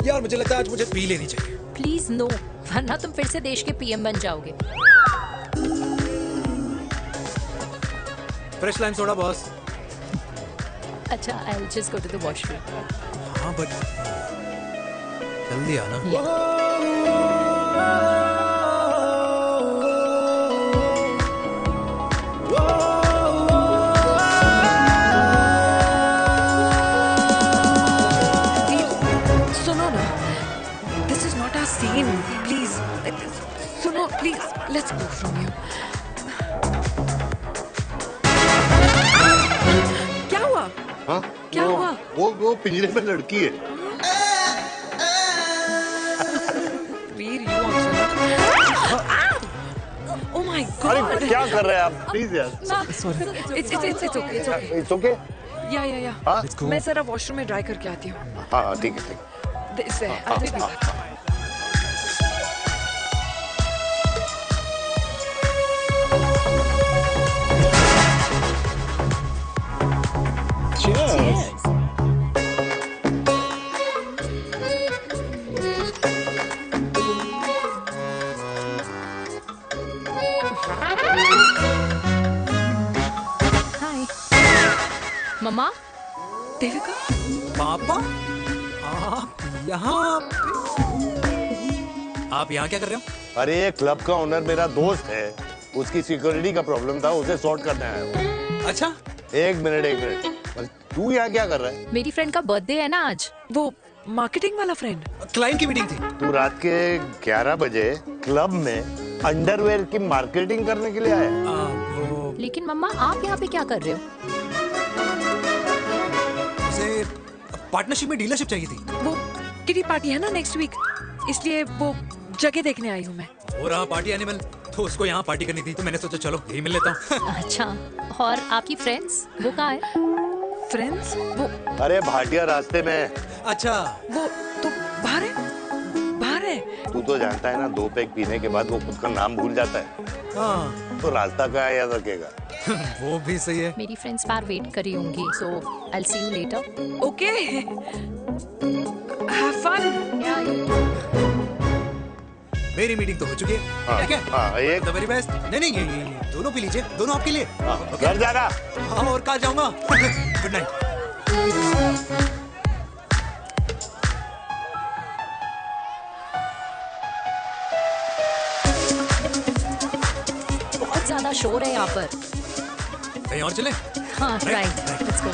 यार मुझे लगता है आज मुझे पी लेनी चाहिए। प्लीज नो, वरना तुम फिर से देश के पीएम बन जाओगे। Fresh lime soda boss. अच्छा, I'll just go to the washroom. हाँ बट जल्दी आना। सुनो ना, this is not our scene. Please, सुनो, please, let's go from here. क्या हुआ? हाँ? क्या हुआ? वो पिंजरे में लड़की है। वीर, you also. Oh my God! अरे क्या कर रहे हैं आप? प्लीज यार। Sorry. It's okay. It's okay? Yeah. हाँ? मैं जरा वॉशरूम में ड्राई करके आती हूँ। हाँ ठीक है। This है, I'll be back. Cheers. हाय मम्मा। देविका, पापा आप यहाँ क्या कर रहे हो? अरे ये क्लब का ओनर मेरा दोस्त है, उसकी सिक्योरिटी का प्रॉब्लम था, उसे सॉर्ट करने आया हूँ। अच्छा, एक मिनट। तू यहाँ क्या कर रहा है? मेरी फ्रेंड का बर्थडे है ना आज। वो मार्केटिंग वाला फ्रेंड। क्लाइंट की मीटिंग थी। तू रात के 11 बजे क्लब में अंडरवेयर की मार्केटिंग करने के लिए आया? लेकिन मम्मा आप यहाँ पे क्या कर रहे हो? उसे पार्टनरशिप में डीलरशिप चाहिए थी। वो किटी पार्टी है ना नेक्स्ट वीक, इसलिए वो जगह देखने आई हूँ मैं। हो रहा पार्टी एनिमल, तो उसको यहाँ पार्टी करनी थी, तो मैंने सोचा चलो यही मिल लेता हूँ। अच्छा, और आपकी फ्रेंड्स वो कहाँ है? फ्रेंड्स वो अरे भाटिया रास्ते में। अच्छा, वो तो बाहर है। तू तो जानता है ना, 2 पैक पीने के बाद वो खुद का नाम भूल जाता है। हाँ। तो रास्ता कहाँ याद रखेगा? वो भी सही है। मेरी फ्रेंड्स बाहर वेट कर रही होंगी, so I'll see you later. Okay. Have fun. मेरी मीटिंग तो हो चुकी है। ठीक है? हाँ, एक The very best. नहीं ये दोनों पी लीजिए, दोनों आपके लिए। घर जाना। हाँ, और कल जाऊंगा। Good night. बहुत ज्यादा शोर है यहाँ पर। कहीं और चले? हाँ, राइट। Let's go.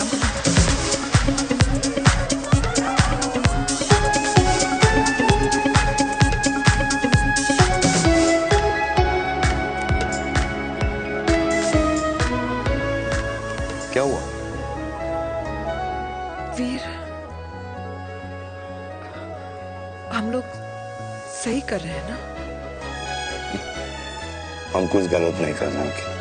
क्या हुआ? वीर, हम लोग सही कर रहे हैं ना? हम कुछ गलत नहीं कर रहे हैं।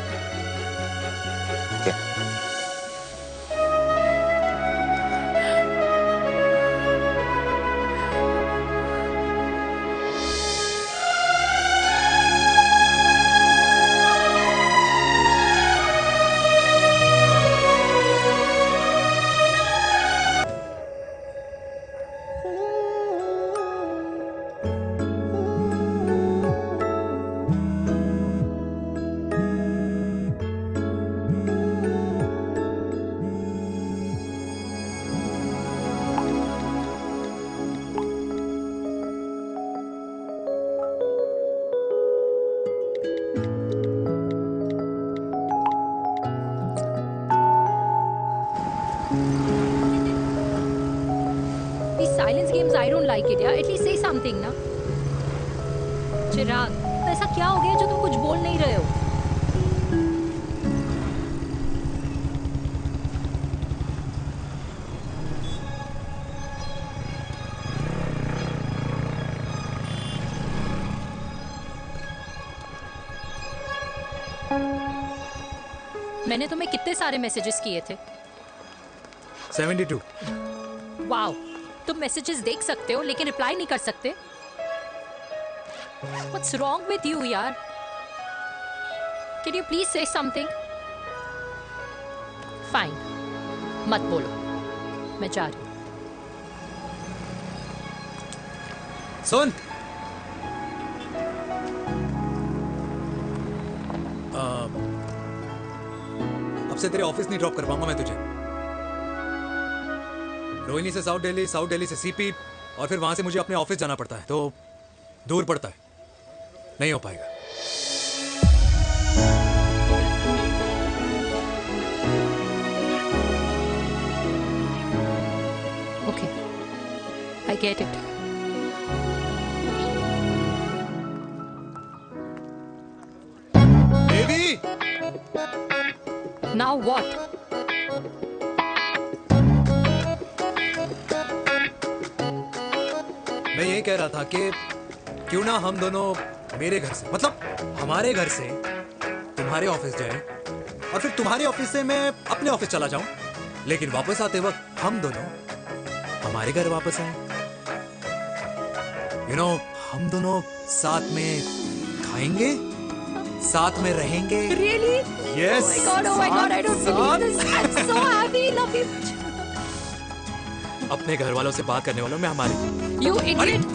I don't like it, yeah. At least say something, ना. चिराग, ऐसा क्या हो गया जो तुम कुछ बोल नहीं रहे हो? मैंने तुम्हें कितने सारे मैसेजेस किए थे? 72. वाओ, तुम मैसेजेस देख सकते हो लेकिन रिप्लाई नहीं कर सकते? What's wrong with you, यार? Can you please say something? Fine, मत बोलो, मैं जा रही हूँ. सुन, अब से तेरे ऑफिस नहीं ड्रॉप कर पाऊंगा मैं तुझे. रोहिणी से साउथ दिल्ली से सीपी, और फिर वहां से मुझे अपने ऑफिस जाना पड़ता है, तो दूर पड़ता है, नहीं हो पाएगा. Okay, I get it. Baby! Now what? मैं ये कह रहा था कि क्यों ना हम दोनों मेरे घर से, मतलब हमारे घर से तुम्हारे ऑफिस जाए, और फिर तुम्हारे ऑफिस से मैं अपने ऑफिस चला जाऊं, लेकिन वापस आते वक्त हम दोनों हमारे घर वापस आए. यू नो, हम दोनों साथ में खाएंगे, साथ में रहेंगे. Really? Yes. Oh my God, I don't believe this. I'm so happy, love you. अपने घर वालों से बात करने वालों में हमारे. You idiot.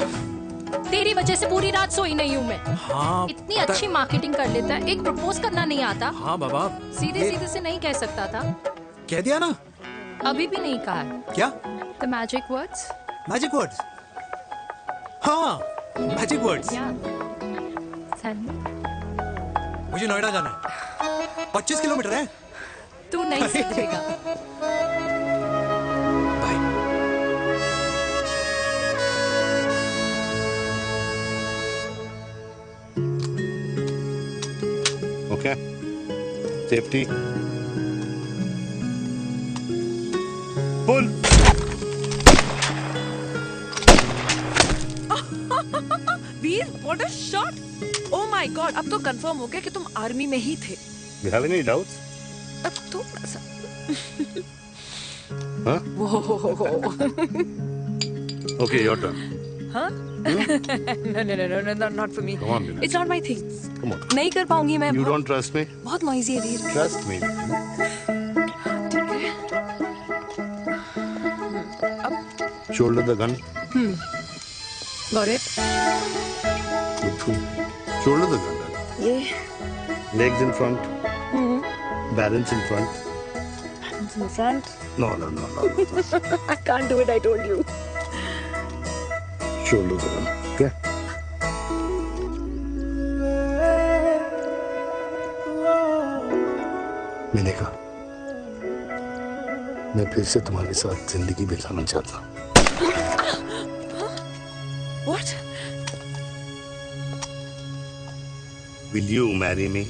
तेरी वजह से पूरी रात सोई नहीं हूँ मैं. हाँ. इतनी अच्छी मार्केटिंग कर लेता है, एक प्रपोज करना नहीं आता. हाँ बाबा. सीधे से नहीं कह सकता था. कह दिया ना. अभी भी नहीं कहा है. क्या? The magic words. Magic words. हाँ, magic words. मुझे नोएडा जाना है. 25 किलोमीटर है. तू नहीं सीखेगा. Okay. Safety. Pull. Veer, what a shot! Oh my God, अब तो कंफर्म हो गया कि तुम आर्मी में ही थे. You have any doubts? अब थोड़ा सा. Huh? Whoa. Okay, your turn. Huh? No, not for me. Come on, Vinay. It's not my thing. Come on. नहीं कर पाऊंगी मैं. You don't trust me? बहुत noisy है वीर. Trust me. Shoulder the gun. Got it. Shoulder the gun. Yeah. Legs in front. Balance in front. Balance in front. No. I can't do it. I told you. Shoulder the gun. Okay. मैंने कहा, मैं फिर से तुम्हारे साथ जिंदगी बिताना चाहता हूँ. What? Will you marry me?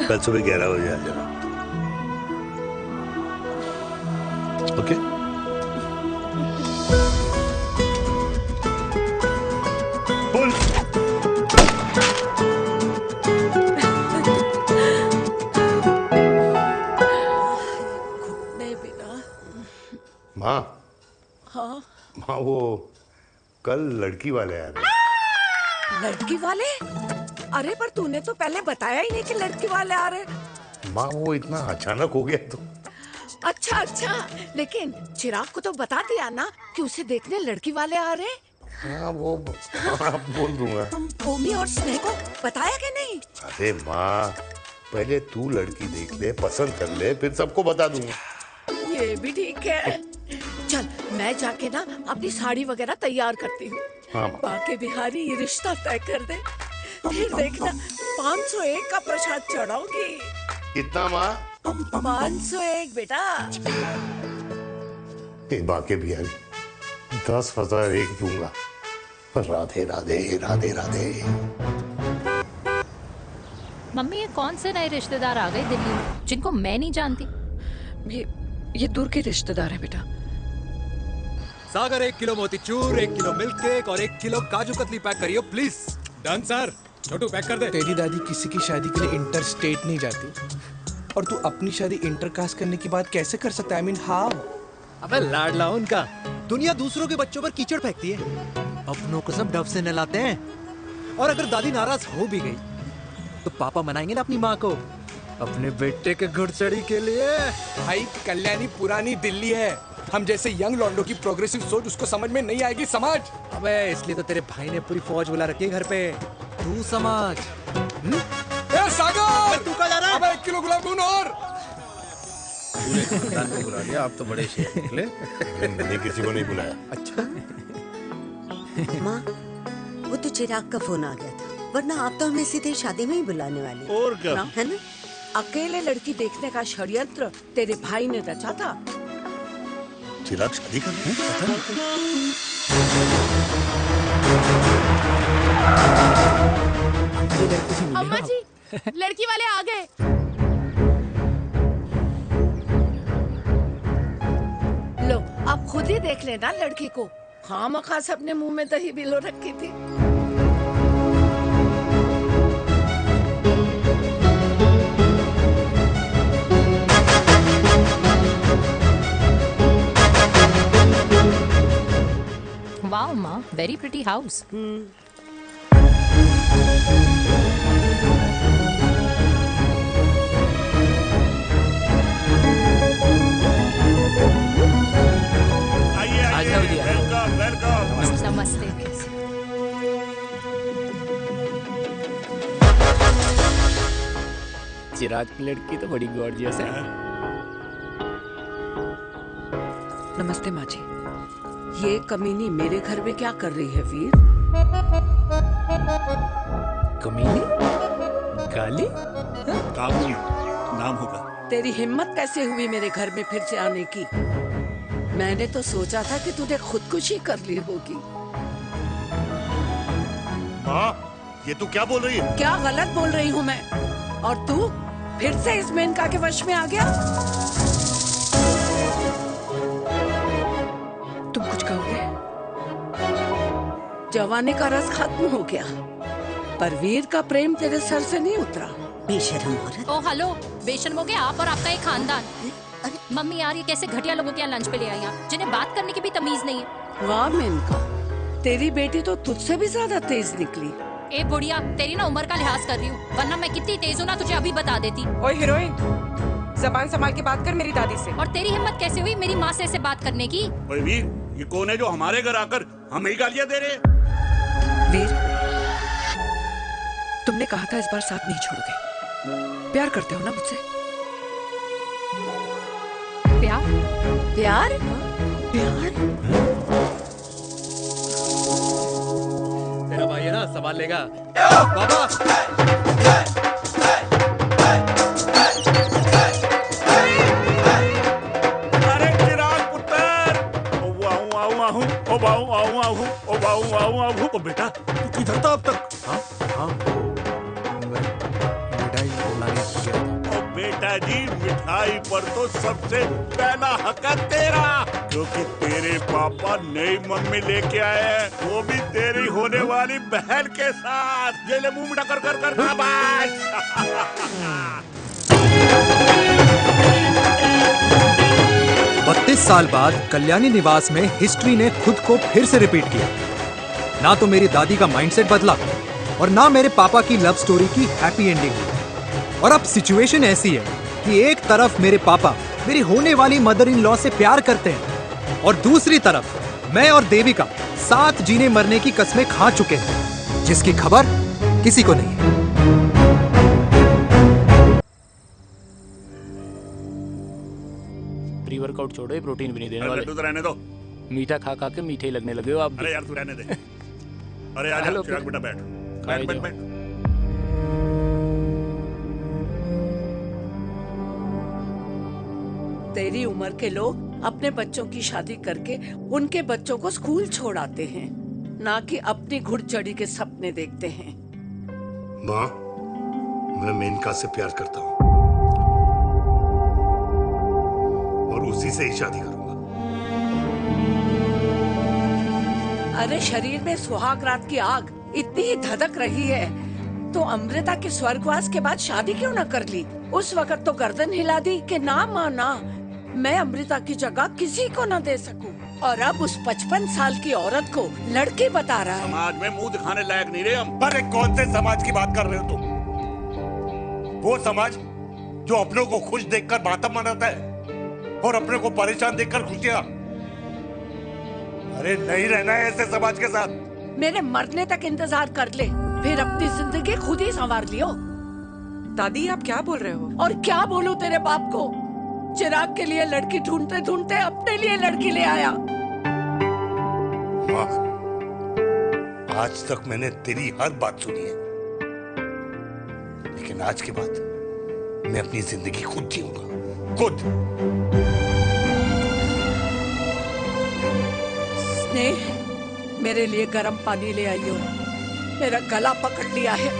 कल सुबह 11 बजे आ जाना. Okay? Pull. माँ. हाँ. माँ, वो कल लड़की वाले आ रहे. लड़की वाले? अरे पर तूने तो पहले बताया ही नहीं कि लड़की वाले आ रहे. माँ, वो इतना अचानक हो गया तो. अच्छा, लेकिन चिराग को तो बता दिया ना कि उसे देखने लड़की वाले आ रहे. हाँ, वो बोल दूंगा. ओमी और स्नेह को बताया कि नहीं? अरे माँ, पहले तू लड़की देख ले, पसंद कर ले, फिर सबको बता दूंगा. ये भी ठीक है. चल मैं जाके ना अपनी साड़ी वगैरह तैयार करती हूँ. हाँ, बाकी बिहारी ये रिश्ता तय कर दे, फिर देखना. 501 का प्रसाद चढ़ाओगी। कितना माँ? 501 बेटा। बाकी भी 10,000 एक दूंगा। राधे राधे राधे राधे। मम्मी ये कौन से नए रिश्तेदार आ गए दिल्ली में जिनको मैं नहीं जानती? ये दूर के रिश्तेदार हैं बेटा। सागर 1 किलो मोतीचूर, 1 किलो मिल्क केक और 1 किलो काजू कतली पैक करियो please. Done sir. Chhotu pack कर दे। तेरी दादी किसी की शादी के लिए इंटर स्टेट नहीं जाती और तू अपनी शादी इंटर कास्ट करने की बात कैसे कर सकता है? I mean, how? अबे लाडला उनका। दुनिया दूसरों के बच्चों पर कीचड़ फेंकती है, अपनों को सब डब से नहलाते हैं। और अगर दादी नाराज हो भी गई तो पापा मनाएंगे ना अपनी माँ को अपने बेटे के घुड़चढ़ी के लिए। भाई कल्याणी पुरानी दिल्ली है, हम जैसे यंग लॉन्डो की प्रोग्रेसिव सोच उसको समझ में नहीं आएगी। समझ। अबे इसलिए तो तेरे भाई ने पूरी फौज बुला रखी है घर पे, तू समझ। ए सागर, तू कहाँ जा रहा है? अबे 1 किलो गुलाब जामुन और। पूरे खानदान को बुला लिया, आप तो बड़े शेर निकले। मैंने किसी को नहीं बुलाया। अच्छा। माँ, वो तो चिराग का फोन आ गया था, वरना आप तो हमें सीधे शादी में ही बुलाने वाली। और क्या? है ना? अकेले लड़की देखने का षड्यंत्र तेरे भाई ने रचा था। चिराग शादी कर रहा है? अम्मा जी, लड़की वाले आ गए। लो आप खुद ही देख लेना लड़की को। खामखा सबने मुंह में दही बिलो रखी थी। वाओ माँ, very pretty house. Welcome welcome. नमस्ते। चिराग की लड़की तो बड़ी गॉर्जियस है। नमस्ते माँ जी। ये कमीनी मेरे घर में क्या कर रही है वीर? कमीनी? गाली? काबू नाम होगा। तेरी हिम्मत कैसे हुई मेरे घर में फिर से आने की? मैंने तो सोचा था कि तूने खुदकुशी कर ली होगी। माँ, ये तू क्या बोल रही है? क्या गलत बोल रही हूँ मैं? और तू फिर से इस मेनका के वश में आ गया? तुम कुछ कहोगे? जवानी का रस खत्म हो गया, पर वीर का प्रेम तेरे सर से नहीं उतरा। बेशरम औरत। ओ हेलो, बेशर्म हो गए आप और आपका एक खानदान। मम्मी यार, ये कैसे घटिया लोगों के यहाँ लंच पे ले आई हैं, जिन्हें बात करने की भी तमीज नहीं है। वाह मेनका, तेरी बेटी तो तुझसे भी ज्यादा तेज निकली। ए बुढ़िया, तेरी ना उम्र का लिहाज कर रही हूँ, वरना मैं कितनी तेज हूँ ना तुझे अभी बता देती। ओए हीरोइन, जबान संभाल के बात कर मेरी दादी से। और तेरी हिम्मत कैसे हुई मेरी माँ से ऐसे बात करने की? ओए वीर, ये कौन है जो हमारे घर आकर हमें ही गालियाँ दे रहे? वीर, तुमने कहा था इस बार साथ नहीं छोड़ोगे। प्यार करते हो ना मुझसे? प्यार? प्यार? प्यार? तेरा भाई है ना, संभाल लेगा। बाबा! अरे चिराग पुत्र! ओ वाहू आऊ आऊ, ओ वाहू आऊ आऊ, ओ वाहू आऊ आऊ। ओ बेटा, तू किधर था अब तक? हाँ हाँ, मिठाई लाने गया था। ओ बेटा जी, मिठाई पर तो सबसे पहला हक है तेरा, क्योंकि तेरे पापा नई मम्मी लेके आए हैं, वो भी तेरी होने वाली बहन के साथ। ये ले मुंह मीठा कर कर कर शाबाश। 32 साल बाद कल्याणी निवास में हिस्ट्री ने खुद को फिर से रिपीट किया। ना तो मेरी दादी का माइंडसेट बदला और ना मेरे पापा की लव स्टोरी की हैप्पी एंडिंग हुई। और अब सिचुएशन ऐसी है कि एक तरफ मेरे पापा मेरी होने वाली मदर इन लॉ से प्यार करते हैं और दूसरी तरफ मैं और देविका साथ जीने मरने की कस्में खा चुके हैं, जिसकी खबर किसी को नहीं है। प्री वर्कआउट छोड़ो, ये प्रोटीन भी नहीं देने वाले। लड्डू तो रहने दो। मीठा खा खा के मीठे ही लगने लगे हो आप। अरे यार तू रहने दे। अरे आजा चिराग बेटा, बैठ बैठ बैठ बैठ। तेरी उम्र के लोग अपने बच्चों की शादी करके उनके बच्चों को स्कूल छोड़ाते हैं, ना कि अपनी घुड़चढ़ी के सपने देखते हैं। माँ, मैं मेनका से प्यार करता हूँ और उसी से ही शादी करूंगा। अरे शरीर में सुहाग रात की आग इतनी ही धधक रही है तो अमृता के स्वर्गवास के बाद शादी क्यों न कर ली? उस वक्त तो गर्दन हिला दी कि ना माँ ना, मैं अमृता की जगह किसी को न दे सकूं। और अब उस 55 साल की औरत को लड़की बता रहा है। समाज में मुंह दिखाने लायक नहीं रहे हम। अरे कौन से समाज की बात कर रहे हो तुम? वो समाज जो अपनों को खुश देखकर मातम मनाता है और अपने को परेशान देखकर खुशियां। अरे नहीं रहना है ऐसे समाज के साथ। मेरे मरने तक इंतजार कर ले, फिर अपनी जिंदगी खुद ही संवार लियो। दादी आप क्या बोल रहे हो? और क्या बोलूं तेरे बाप को? चिराग के लिए लड़की ढूंढते ढूंढते अपने लिए लड़की ले आया। माँ, आज तक मैंने तेरी हर बात सुनी है, लेकिन आज के बाद मैं अपनी जिंदगी खुद जीऊंगा, खुद। स्नेह, मेरे लिए गर्म पानी ले आई हो, मेरा गला पकड़ लिया है।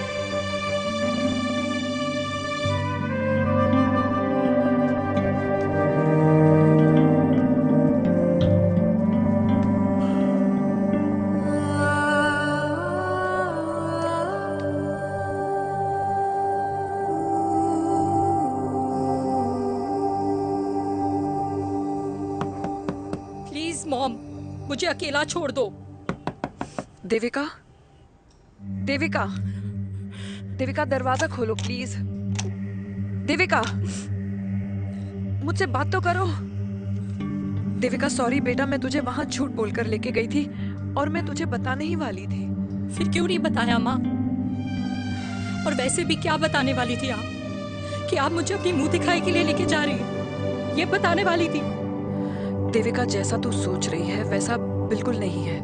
प्लीज मॉम, मुझे अकेला छोड़ दो। देविका, देविका, देविका दरवाजा खोलो प्लीज। देविका, मुझसे बात तो करो। देविका सॉरी बेटा, मैं तुझे वहां झूठ बोलकर लेके गई थी और मैं तुझे बताने ही वाली थी। फिर क्यों नहीं बताया माँ? और वैसे भी क्या बताने वाली थी आप? कि आप मुझे अपनी मुंह दिखाई के लिए लेके जा रही हैं, ये बताने वाली थी। देविका जैसा तू सोच रही है वैसा बिल्कुल नहीं है।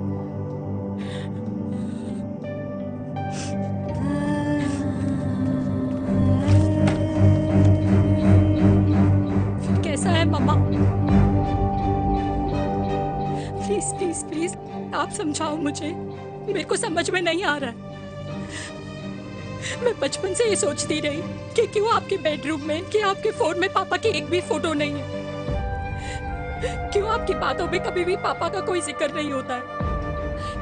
फिर कैसा है मम्मा? प्लीज प्लीज प्लीज आप समझाओ मुझे, मेरे को समझ में नहीं आ रहा है। मैं बचपन से ये सोचती रही कि क्यों आपके बेडरूम में, कि आपके फोन में पापा की एक भी फोटो नहीं है, क्यों आपकी बातों में कभी भी पापा का कोई जिक्र नहीं होता है,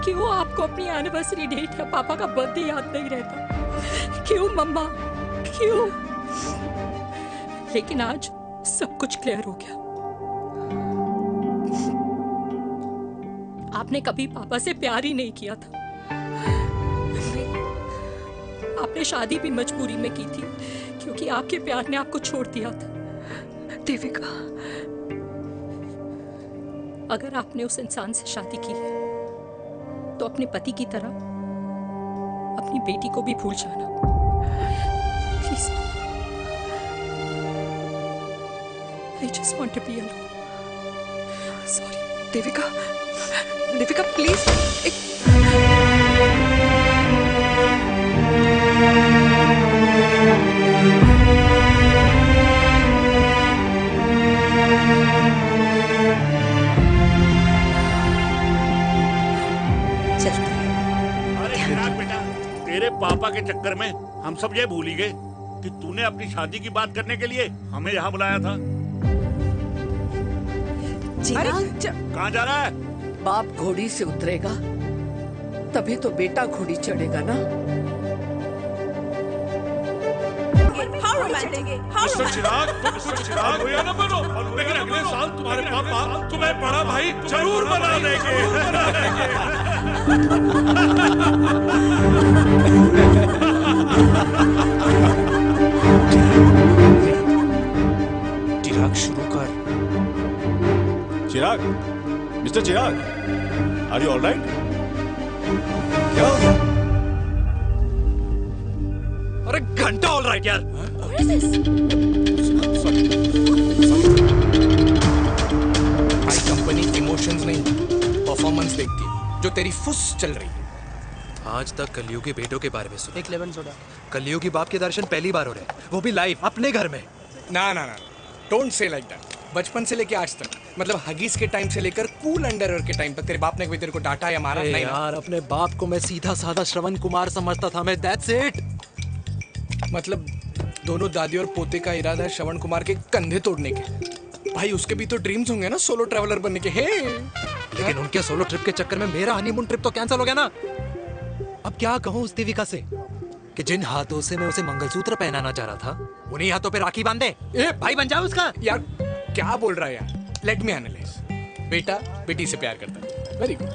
क्यों आपको अपनी एनिवर्सरी डेट या पापा का बर्थडे याद नहीं रहता, क्यों मम्मा क्यों? लेकिन आज सब कुछ क्लियर हो गया। आपने कभी पापा से प्यार ही नहीं किया था। आपने शादी भी मजबूरी में की थी क्योंकि आपके प्यार ने आपको छोड़ दिया था। देविका, अगर आपने उस इंसान से शादी की है तो अपने पति की तरह अपनी बेटी को भी भूल जाना please. I just want to be alone. Sorry, Devika, Devika please. अरे चिराग बेटा, तेरे पापा के चक्कर में हम सब ये भूल ही गए कि तूने अपनी शादी की बात करने के लिए हमें यहाँ बुलाया था। कहाँ जा रहा है? बाप घोड़ी से उतरेगा तभी तो बेटा घोड़ी चढ़ेगा ना। चिराग हुआ ना बनो, लेकिन अगले साल तुम्हारे पापा तुम्हें बड़ा भाई जरूर बना देंगे। चिराग शुरू कर। Chirag, mister Chirag, are you alright? क्या हो गया? अरे घंटा ऑलराइट यार। भाई कंपनी इमोशंस नहीं परफॉर्मेंस देखती है, जो तेरी फुस चल रही है। आज तक कलयुगी बेटों के बारे में सुना। एक लेमन सोडा। कलयुगी बाप के दर्शन पहली बार हो रहे हैं, वो भी लाइव अपने घर में। ना ना ना, डोंट से लाइक दैट। बचपन से लेके आज तक, मतलब हगीज के टाइम से लेकर कूल अंडरवेयर के टाइम तक तेरे बाप ने कभी तेरे को डांटा या मारा? नहीं ना? यार अपने बाप को मैं सीधा साधा श्रवण कुमार समझता था मैं, दैट्स इट। मतलब दोनों दादी और पोते का इरादा है श्रवण कुमार के कंधे तोड़ने के। भाई उसके भी तो ड्रीम्स होंगे ना सोलो ट्रैवलर बनने के। हे लेकिन उनके सोलो ट्रिप के चक्कर में मेरा हनीमून ट्रिप तो कैंसिल हो गया ना। अब क्या कहूँ उस देविका से कि जिन हाथों से मैं उसे मंगलसूत्र पहनाना चाह रहा था उन्हीं हाथों पे राखी बांध दे। ए भाई बन जाओ उसका। यार क्या बोल रहा है यार? Let me analyse. बेटा बेटी से प्यार करता है, वेरी गुड।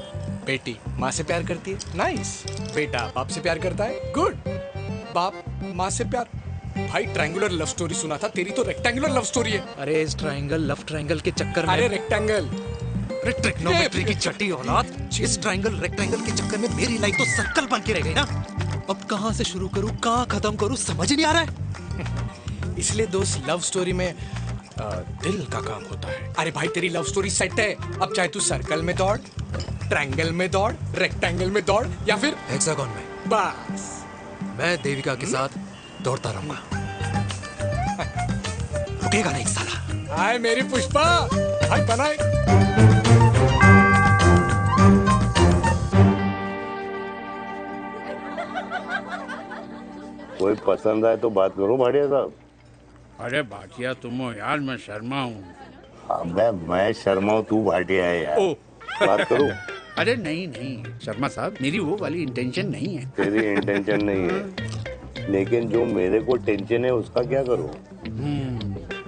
बेटी माँ से प्यार करती है, नाइस। बेटा बाप से प्यार करता है, गुड। बाप माँ से प्यार। भाई ट्रायंगुलर लव स्टोरी सुना था, तेरी तो रेक्टेंगुलर लव स्टोरी है। अरे इस ट्रायंगल लव ट्रायंगल के चक्कर में, अरे रेक्टेंगल, अरे ट्रिग्नोमेट्री की छठी औलाद, इस ट्रायंगल रेक्टेंगल के चक्कर में मेरी लाइफ तो सर्कल बन के रह गई ना। अब कहाँ से शुरू करूँ कहाँ खत्म करूँ समझ ही नहीं आ रहा है। इसलिए दोस्त लव स्टोरी में दिल का काम होता है। अरे भाई तेरी लव स्टोरी सेट है। अब चाहे तू सर्कल में दौड़, ट्रायंगल में दौड़, रेक्टेंगल में दौड़ या फिर हेक्सागन में, बस मैं देविका के साथ दौड़ता रहूंगा। रुकेगा नहीं साला। हाय मेरी पुष्पा, भाई बनाए। कोई पसंद आए तो बात करो भाटिया साहब। अरे भाटिया तुम हो यार, मैं शर्मा हूँ। अबे मैं शर्मा हूँ, तू भाटिया है यार। बात करो। अरे नहीं नहीं शर्मा साहब, मेरी वो वाली इंटेंशन नहीं है। तेरी इंटेंशन नहीं है, लेकिन जो मेरे को टेंशन है उसका क्या करूँ?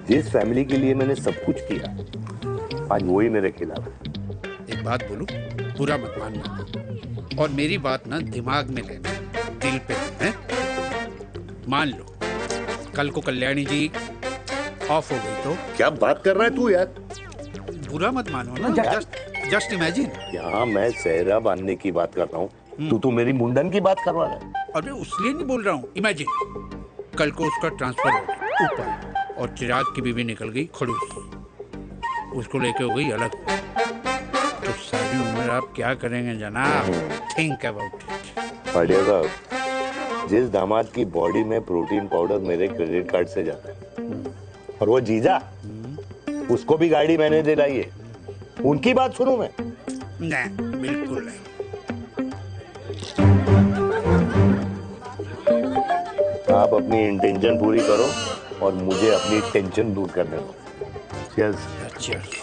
जिस फैमिली के लिए मैंने सब कुछ किया आज वही मेरे खिलाफ है। एक बात बोलूं, बुरा मत मानना और मेरी बात ना दिमाग में लेना, दिल पे है। मान लो कल को कल्याणी जी ऑफ हो गई तो? क्या बात कर रहा है तू यार? बुरा मत मानो ना, जस्ट इमेजिन। यहाँ मैं सेहरा बांधने की बात कर रहा हूँ, तू मेरी मुंडन की बात करवा रहा है। अरे उसलिए नहीं बोल रहा हूँ, इमेजिन कल को उसका ट्रांसफर हो गया ऊपर और चिराग की बीवी निकल गई खड़ूस, उसको लेके हो गई अलग, तो सारी उम्र आप क्या करेंगे जनाब? Think about it. बढ़िया साहब, जिस दामाद की बॉडी में प्रोटीन पाउडर मेरे क्रेडिट कार्ड से जाता है और वो जीजा, उसको भी गाड़ी मैंने दिलाई है, उनकी बात सुनूं मैं? नहीं, बिल्कुल नहीं। आप अपनी इंटेंशन पूरी करो और मुझे अपनी टेंशन दूर करने दो। Cheers. Cheers.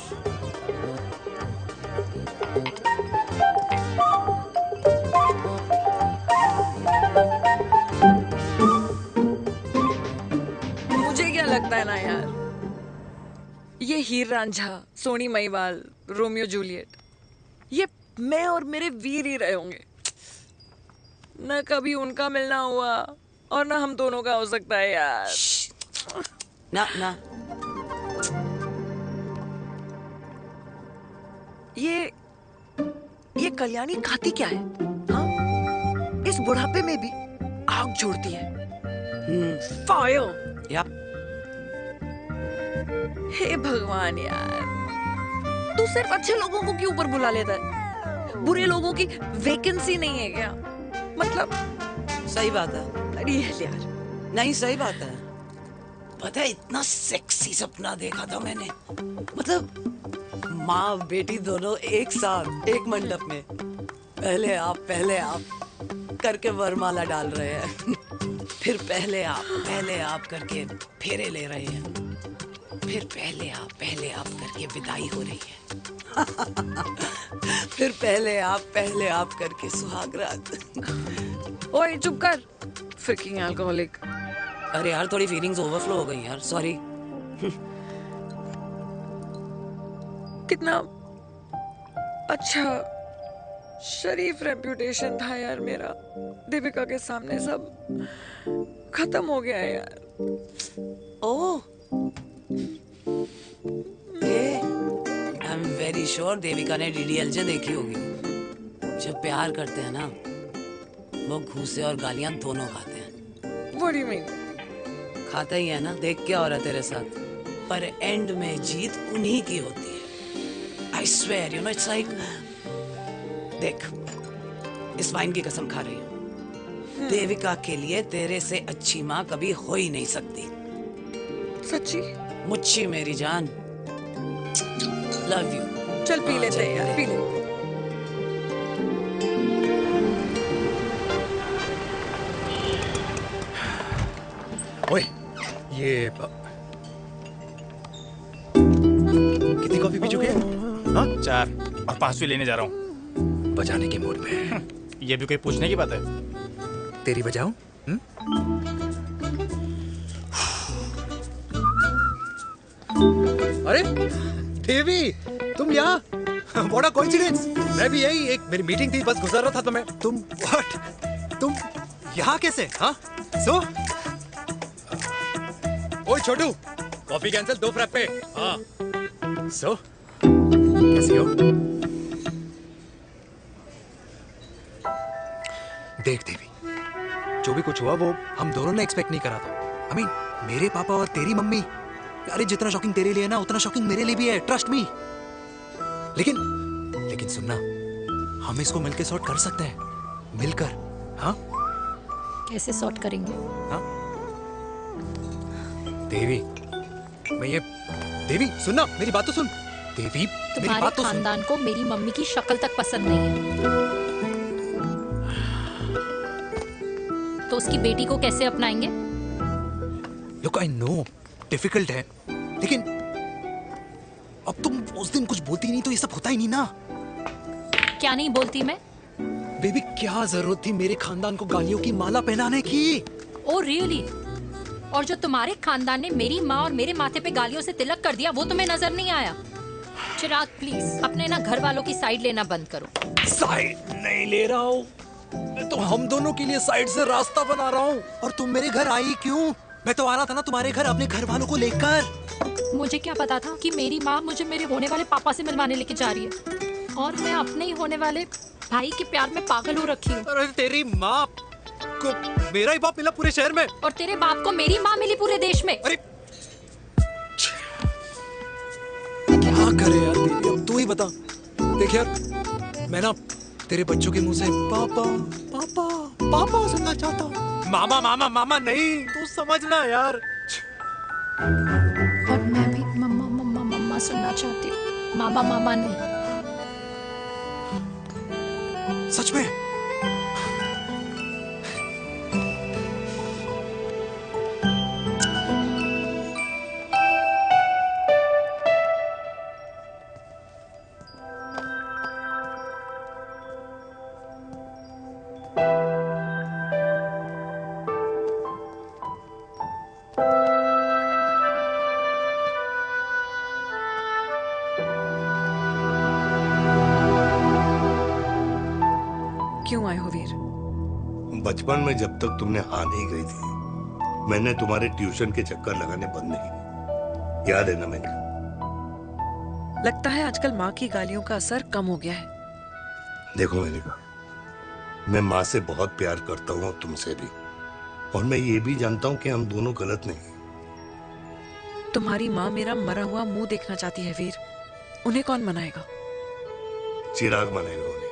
मुझे क्या लगता है ना यार, ये हीर रांझा, सोनी महिवाल, रोमियो जूलियट, ये मैं और मेरे वीर ही रहे होंगे। न कभी उनका मिलना हुआ और ना हम दोनों का हो सकता है यार। ना ना ये कल्याणी खाती क्या है? हाँ? इस बुढ़ापे में भी आग जोड़ती है। फायर। यप। हे भगवान यार, तू सिर्फ अच्छे लोगों को क्यों ऊपर बुला लेता है? बुरे लोगों की वैकेंसी नहीं है क्या? मतलब सही बात है। अरे यार नहीं सही बात है। पता है इतना सेक्सी सपना देखा था मैंने, मतलब माँ बेटी दोनों एक साथ एक मंडप में, पहले आप करके वरमाला डाल रहे हैं फिर पहले आप करके फेरे ले रहे हैं, फिर पहले आप करके विदाई हो रही है फिर पहले आप करके सुहाग रात। ओए चुप कर, फ्रिकिंग अल्कोहलिक। अरे यार थोड़ी फीलिंग्स ओवरफ्लो हो गई यार, सॉरी। कितना अच्छा शरीफ रेप्यूटेशन था यार मेरा, देविका के सामने सब खत्म हो गया है यार। Oh, I am very sure Devika ने डीडीएलजे देखी होगी। जब प्यार करते हैं ना वो घूसे और गालियां दोनों खाते हैं। What do you mean? खाता ही है ना, देख क्या हो रहा है तेरे साथ, पर एंड में जीत उन्हीं की होती है। I swear, you know, it's like, देख, इस वाइन की कसम खा रही हूँ, देविका के लिए तेरे से अच्छी माँ कभी हो ही नहीं सकती। सच्ची? मुच्छी मेरी जान, लव यू। चल पी लेते हैं यार, पी ले। ओए, ये कितनी कॉफी पी चुके हैं? हाँ? 4 और 5वीं लेने जा रहा हूँ। बजाने के मूड पे। ये भी कोई पूछने की बात है? तेरी बजाऊं? अरे देवी, तुम यहाँ? What a coincidence! मैं भी यही, एक मेरी मीटिंग थी, बस गुजर रहा था तो मैं। तुम यहाँ कैसे? हाँ? सो? ओए छोटू, कॉफी कैंसिल, 2 फ्रैप्पे। हाँ। सो? कैसी हो? देख देवी, जो भी कुछ हुआ वो हम दोनों ने एक्सपेक्ट नहीं करा था। I mean, मेरे पापा और तेरी मम्मी, अरे जितना शॉकिंग तेरे लिए है ना, उतना शॉकिंग मेरे लिए भी है, ट्रस्ट मी। लेकिन सुनना, हम इसको मिलकर सॉर्ट कर सकते हैं, मिलकर। हाँ? कैसे सॉर्ट करेंगे? हाँ? देवी, देवी सुनना, मेरी बात तो सुन। देवी, मेरी तुम्हारे बात तो सुन। खानदान को मेरी मम्मी की शक्ल तक पसंद नहीं है, तो उसकी बेटी को कैसे अपनाएंगे? Look, I know, डिफिकल्ट है, लेकिन अब तुम उस दिन कुछ बोलती नहीं तो ये सब होता ही नहीं ना। क्या नहीं बोलती मैं? बेबी, क्या जरूरत थी मेरे खानदान को गालियों की माला पहनाने की? Oh really? और जो तुम्हारे खानदान ने मेरी माँ और मेरे माथे पे गालियों से तिलक कर दिया, वो तुम्हें नजर नहीं आया? चिराग प्लीज अपने ना घर वालों की साइड लेना बंद करो। साइड नहीं ले रहा हूँ, मैं तो हम दोनों के लिए साइड से रास्ता बना रहा हूँ। और तुम मेरे घर आई क्यों? मैं तो आ रहा था ना तुम्हारे घर अपने घर वालों को लेकर। मुझे क्या पता था कि मेरी माँ मुझे मेरे होने वाले पापा से मिलवाने लेके जा रही है, और मैं अपने ही होने वाले भाई के प्यार में पागल हो रखी हूँ। अरे तेरी माँ को मेरा ही बाप मिला पूरे शहर में, और तेरे बाप को मेरी माँ मिली पूरे देश में। अरे क्या करे यार दीदी, अब तू ही बता। देख यार, मैं ना तेरे बच्चों के मुंह से पापा पापा पापा सुनना चाहता हूँ, मामा मामा मामा नहीं, तू समझना यार। और मैं भी मम्मा मम्मा मम्मा सुनना चाहती हूँ, मामा मामा नहीं। सच में? क्यों आए हो वीर? बचपन में जब तक तुमने हाँ नहीं कही थी, मैंने तुम्हारे ट्यूशन के चक्कर लगाने बंद नहीं, याद है ना मैंने? लगता है आजकल माँ की गालियों का असर कम हो गया है। देखो मेरिका, मैं माँ से बहुत प्यार करता हूँ और तुमसे भी, और मैं ये भी जानता हूँ कि हम दोनों गलत नहीं। तुम्हारी माँ मेरा मरा हुआ मुंह देखना चाहती है वीर, उन्हें कौन मनाएगा? चिराग मनाएगा उन्हें।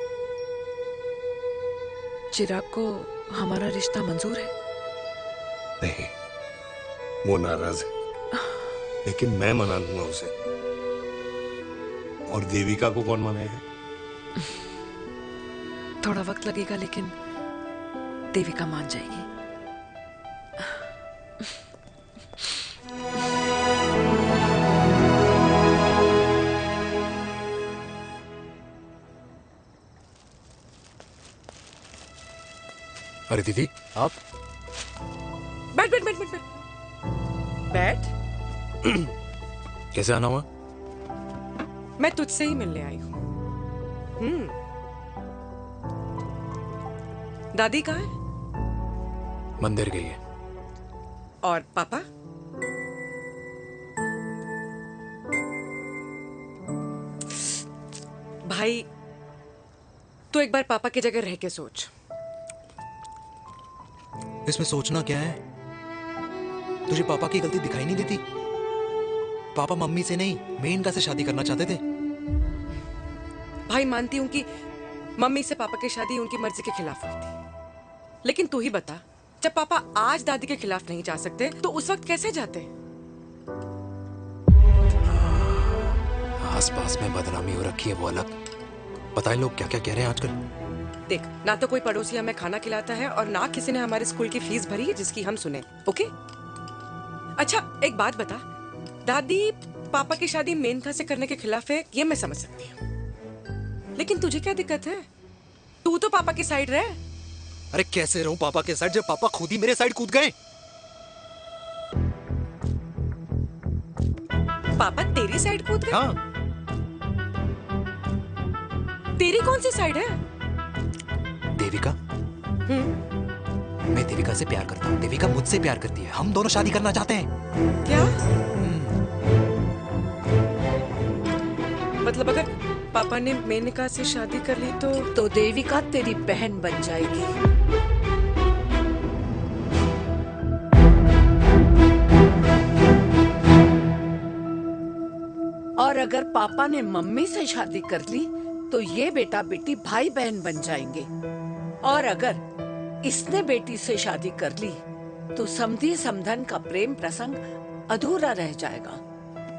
चिराग को हमारा रिश्ता मंजूर है? नहीं, वो नाराज है, लेकिन मैं मना दूंगा उसे। और देविका को कौन मनाएगा? थोड़ा वक्त लगेगा, लेकिन देविका मान जाएगी। अरे दीदी, आप बैठ बैठ बैठ बैठ बैठ। बैठ। कैसे आना हुआ? मैं तुझसे ही मिलने आई हूँ। दादी कहाँ है? मंदिर गई है। और पापा? भाई, तू एक बार पापा की जगह रह के सोच। इसमें सोचना क्या है? तुझे पापा की गलती दिखाई नहीं देती? पापा मम्मी से नहीं, मेनका से शादी करना चाहते थे। भाई, मानती हूँ कि मम्मी से पापा की शादी उनकी मर्जी के खिलाफ हुई थी, लेकिन तू ही बता, जब पापा आज दादी के खिलाफ नहीं जा सकते तो उस वक्त कैसे जाते? हाँ, आसपास में बदनामी हो रखी है वो अलग, पता है लोग क्या क्या कह रहे हैं आजकल। देख, ना तो कोई पड़ोसी हमें खाना खिलाता है और ना किसी ने हमारे स्कूल की फीस भरी है जिसकी हम सुने। ओके? अच्छा एक बात बता, दादी पापा की शादी मेनका से करने के खिलाफ है, ये मैं समझ सकती हूँ, लेकिन तुझे क्या दिक्कत है? तू तो पापा की साइड रहे। अरे कैसे रहूं पापा के साइड जब पापा खुद ही मेरे साइड कूद गए। पापा तेरी साइड कूद गए? हाँ। तेरी कौन सी साइड है? देविका। मैं देविका से प्यार करता हूँ, देविका मुझसे प्यार करती है, हम दोनों शादी करना चाहते हैं। क्या? मतलब अगर पापा ने मेनका से शादी कर ली तो देविका तेरी बहन बन जाएगी। और अगर पापा ने मम्मी से शादी कर ली तो ये बेटा बेटी भाई बहन बन जाएंगे। और अगर इसने बेटी से शादी कर ली तो समधी समधन का प्रेम प्रसंग अधूरा रह जाएगा।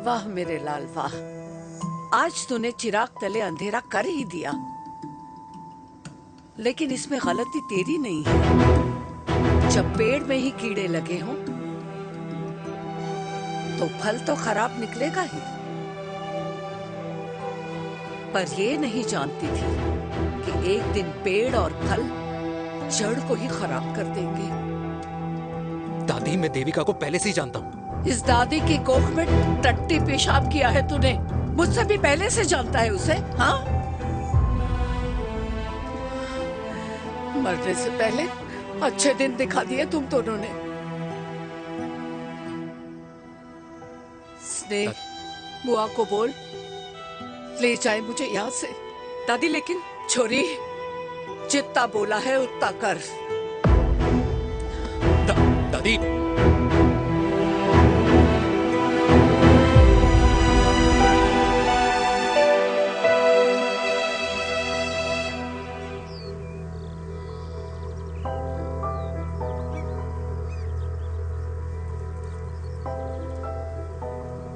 वाह मेरे लाल वाह, आज तूने चिराग तले अंधेरा कर ही दिया, लेकिन इसमें गलती तेरी नहीं है। जब पेड़ में ही कीड़े लगे हों तो फल तो खराब निकलेगा ही। पर ये नहीं जानती थी कि एक दिन पेड़ और फल जड़ को ही खराब कर देंगे। दादी मैं देविका को पहले से ही जानता हूँ। इस दादी की कोख में टट्टी पेशाब किया है तूने, मुझसे भी पहले से जानता है उसे। हाँ, मरने से पहले अच्छे दिन दिखा दिए तुम दोनों ने। स्नेह, बुआ को बोल ले जाए मुझे यहाँ से। दादी लेकिन छोरी, जितना बोला है उतना कर। दादी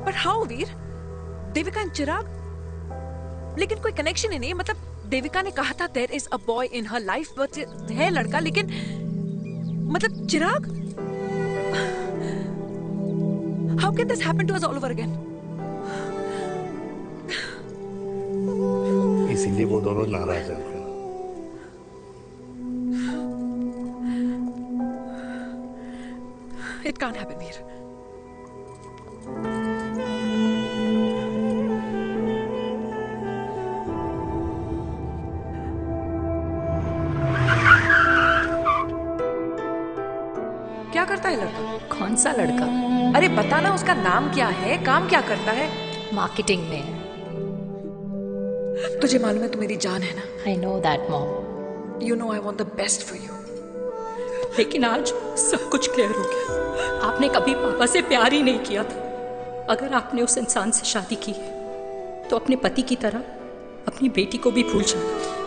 पर हाउ वीर, देविका एंड चिराग, लेकिन कोई कनेक्शन ही नहीं। मतलब देविका ने कहा था there is a boy in her life, but है लड़का, लेकिन मतलब Chirag, how can this happen to us all over again? इसीलिए वो दोनों नाराज हैं। It can't happen Veer. क्या करता है लड़का? कौन सा लड़का? अरे बता ना, उसका नाम क्या है, काम क्या करता है? मार्केटिंग में। तुझे मालूम है तू मेरी जान है ना? I know that mom. You know I want the best for you. लेकिन आज सब कुछ क्लियर हो गया। आपने कभी पापा से प्यार ही नहीं किया था। अगर आपने उस इंसान से शादी की है तो अपने पति की तरह अपनी बेटी को भी भूल जाना।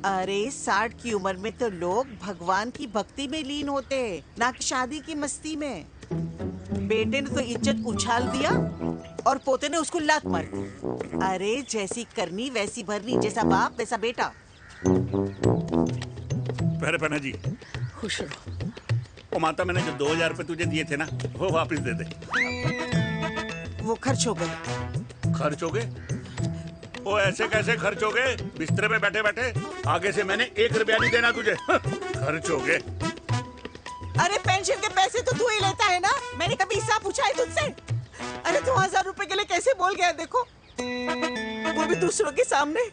अरे 60 की उम्र में तो लोग भगवान की भक्ति में लीन होते हैं, ना कि शादी की मस्ती में। बेटे ने तो इज्जत उछाल दिया और पोते ने उसको लात मार दी। अरे जैसी करनी वैसी भरनी, जैसा बाप वैसा बेटा। पहले पन्ना जी खुश रहो। ओ माता, मैंने जो 2000 रुपए तुझे दिए थे ना, वो वापस दे दे। वो खर्च हो गए। खर्च हो गए? ओ ऐसे कैसे खर्च हो गए? बिस्तर पे बैठे बैठे। आगे से मैंने 1 रुपया नहीं देना तुझे। खर्च हो गए। अरे पेंशन के पैसे तो तू ही लेता है ना, मैंने कभी हिसाब पूछा है तुझसे? अरे 2000 रुपए के लिए कैसे बोल गया देखो, वो भी दूसरों के सामने।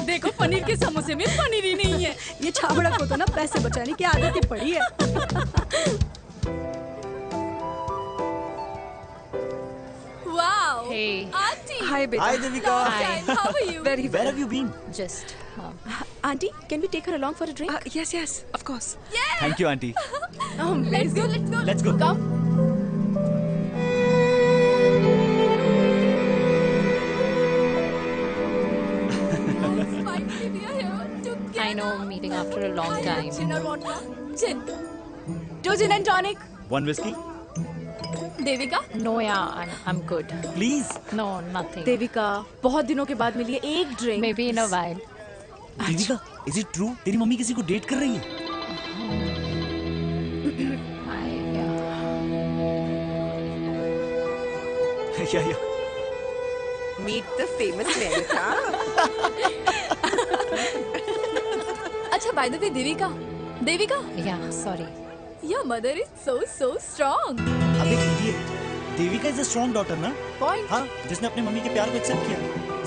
देखो पनीर के समोसे में पनीर ही नहीं है। ये छाबड़ा को तो ना पैसे बचाने की आदत ही पड़ी है। Wow! Hey. Auntie! Hi, beta. Hi, Devika. Hi. How are you? Very Where good. have you been? Just. Auntie, can we take her along for a drink? Yes, of course. Yeah! Thank you, auntie. Amazing. Let's go. Let's go. Come. after a long time. Gin or vodka? Gin. 2 gin and tonic. 1 whiskey? Devika? No, yeah, I'm good. Please. No, nothing. Devika, बहुत दिनों के बाद मिली है, एक drink. Maybe in a while. Devika, is it true? तेरी mummy किसी को date कर रही है? Yeah. Meet the famous America. अच्छा, by the way, Devika. Yeah, sorry. Your mother is so strong. अबे idiot. Devika is a strong daughter ना? Point. हाँ, जिसने अपने मम्मी के प्यार को एक्सेप्ट किया।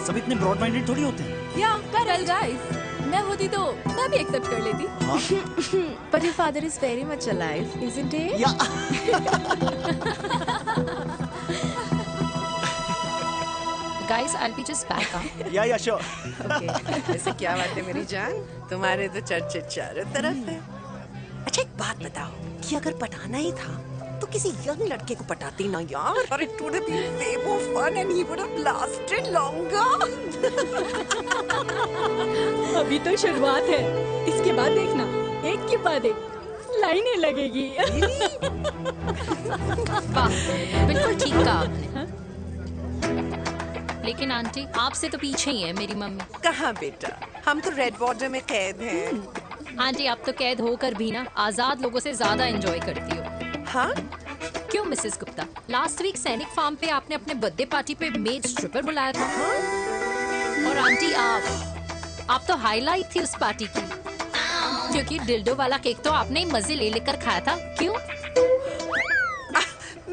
सब इतने ब्रॉड माइंडेड थोड़ी होते हैं। Yeah, correct guys. मैं होती तो मैं भी एक्सेप्ट कर लेती. हाँ? But your father is very much alive, isn't he? Guys, I'll be just back. Yeah, sure. Okay. ऐसे क्या बात है मेरी जान? तुम्हारे तो चर्चे चारों तरफ है. अच्छा एक बात बताओ कि अगर पटाना ही था तो किसी यंग लड़के को पटाती ना यार. और it would have been way more fun and he would have lasted longer. अभी तो शुरुआत है. इसके बाद देखना, एक के बाद एक लाइनें लगेगी. वाह, बिल्कुल ठीक कहा आपने. लेकिन आंटी, आपसे तो पीछे ही है मेरी मम्मी. कहाँ बेटा, हम तो रेड वाटर में कैद हैं. आंटी, आप तो कैद होकर भी ना आजाद लोगों से ज्यादा एंजॉय करती हो. हाँ? क्यों मिसेस गुप्ता, लास्ट वीक सैनिक फार्म पे आपने अपने बर्थडे पार्टी पे मेड स्ट्रिपर बुलाया था. और आंटी, आप तो हाईलाइट थी उस पार्टी की, क्योंकि डिल्डो वाला केक तो आपने ही मजे ले लेकर खाया था. क्यों?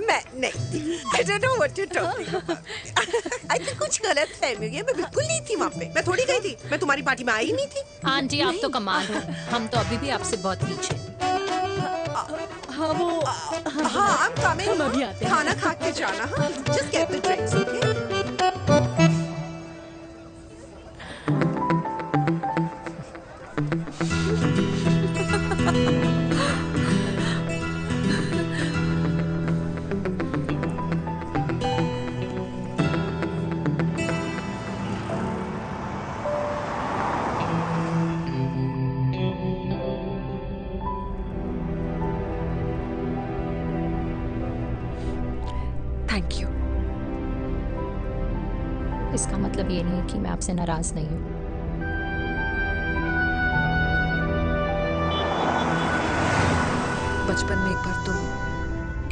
मैं नहीं. I don't know what you're talking about. I think कुछ गलत फहमी हुई है. मैं बिल्कुल नहीं थी वहाँ पे. मैं थोड़ी गई थी. मैं तुम्हारी पार्टी में आई ही नहीं थी. आंटी, आप तो कमाल हो. हम तो अभी भी आपसे बहुत पीछे. हाँ वो. हाँ, I'm coming. हम अभी आते हैं. खाना खा के जाना. हाँ, just get the drinks, okay? Thank you. इसका मतलब ये नहीं कि मैं आपसे नाराज नहीं हूँ. बचपन में एक बार तुम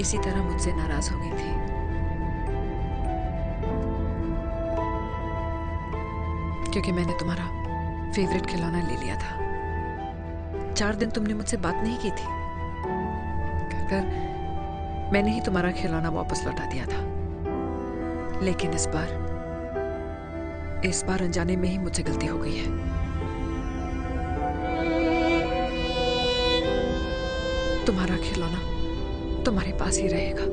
इसी तरह मुझसे नाराज हो गई थी. क्योंकि मैंने तुम्हारा फेवरेट खिलौना ले लिया था. 4 दिन तुमने मुझसे बात नहीं की थी. कहकर मैंने ही तुम्हारा खिलौना वापस लौटा दिया था. लेकिन इस बार अनजाने में ही मुझसे गलती हो गई है. तुम्हारा खिलौना तुम्हारे पास ही रहेगा.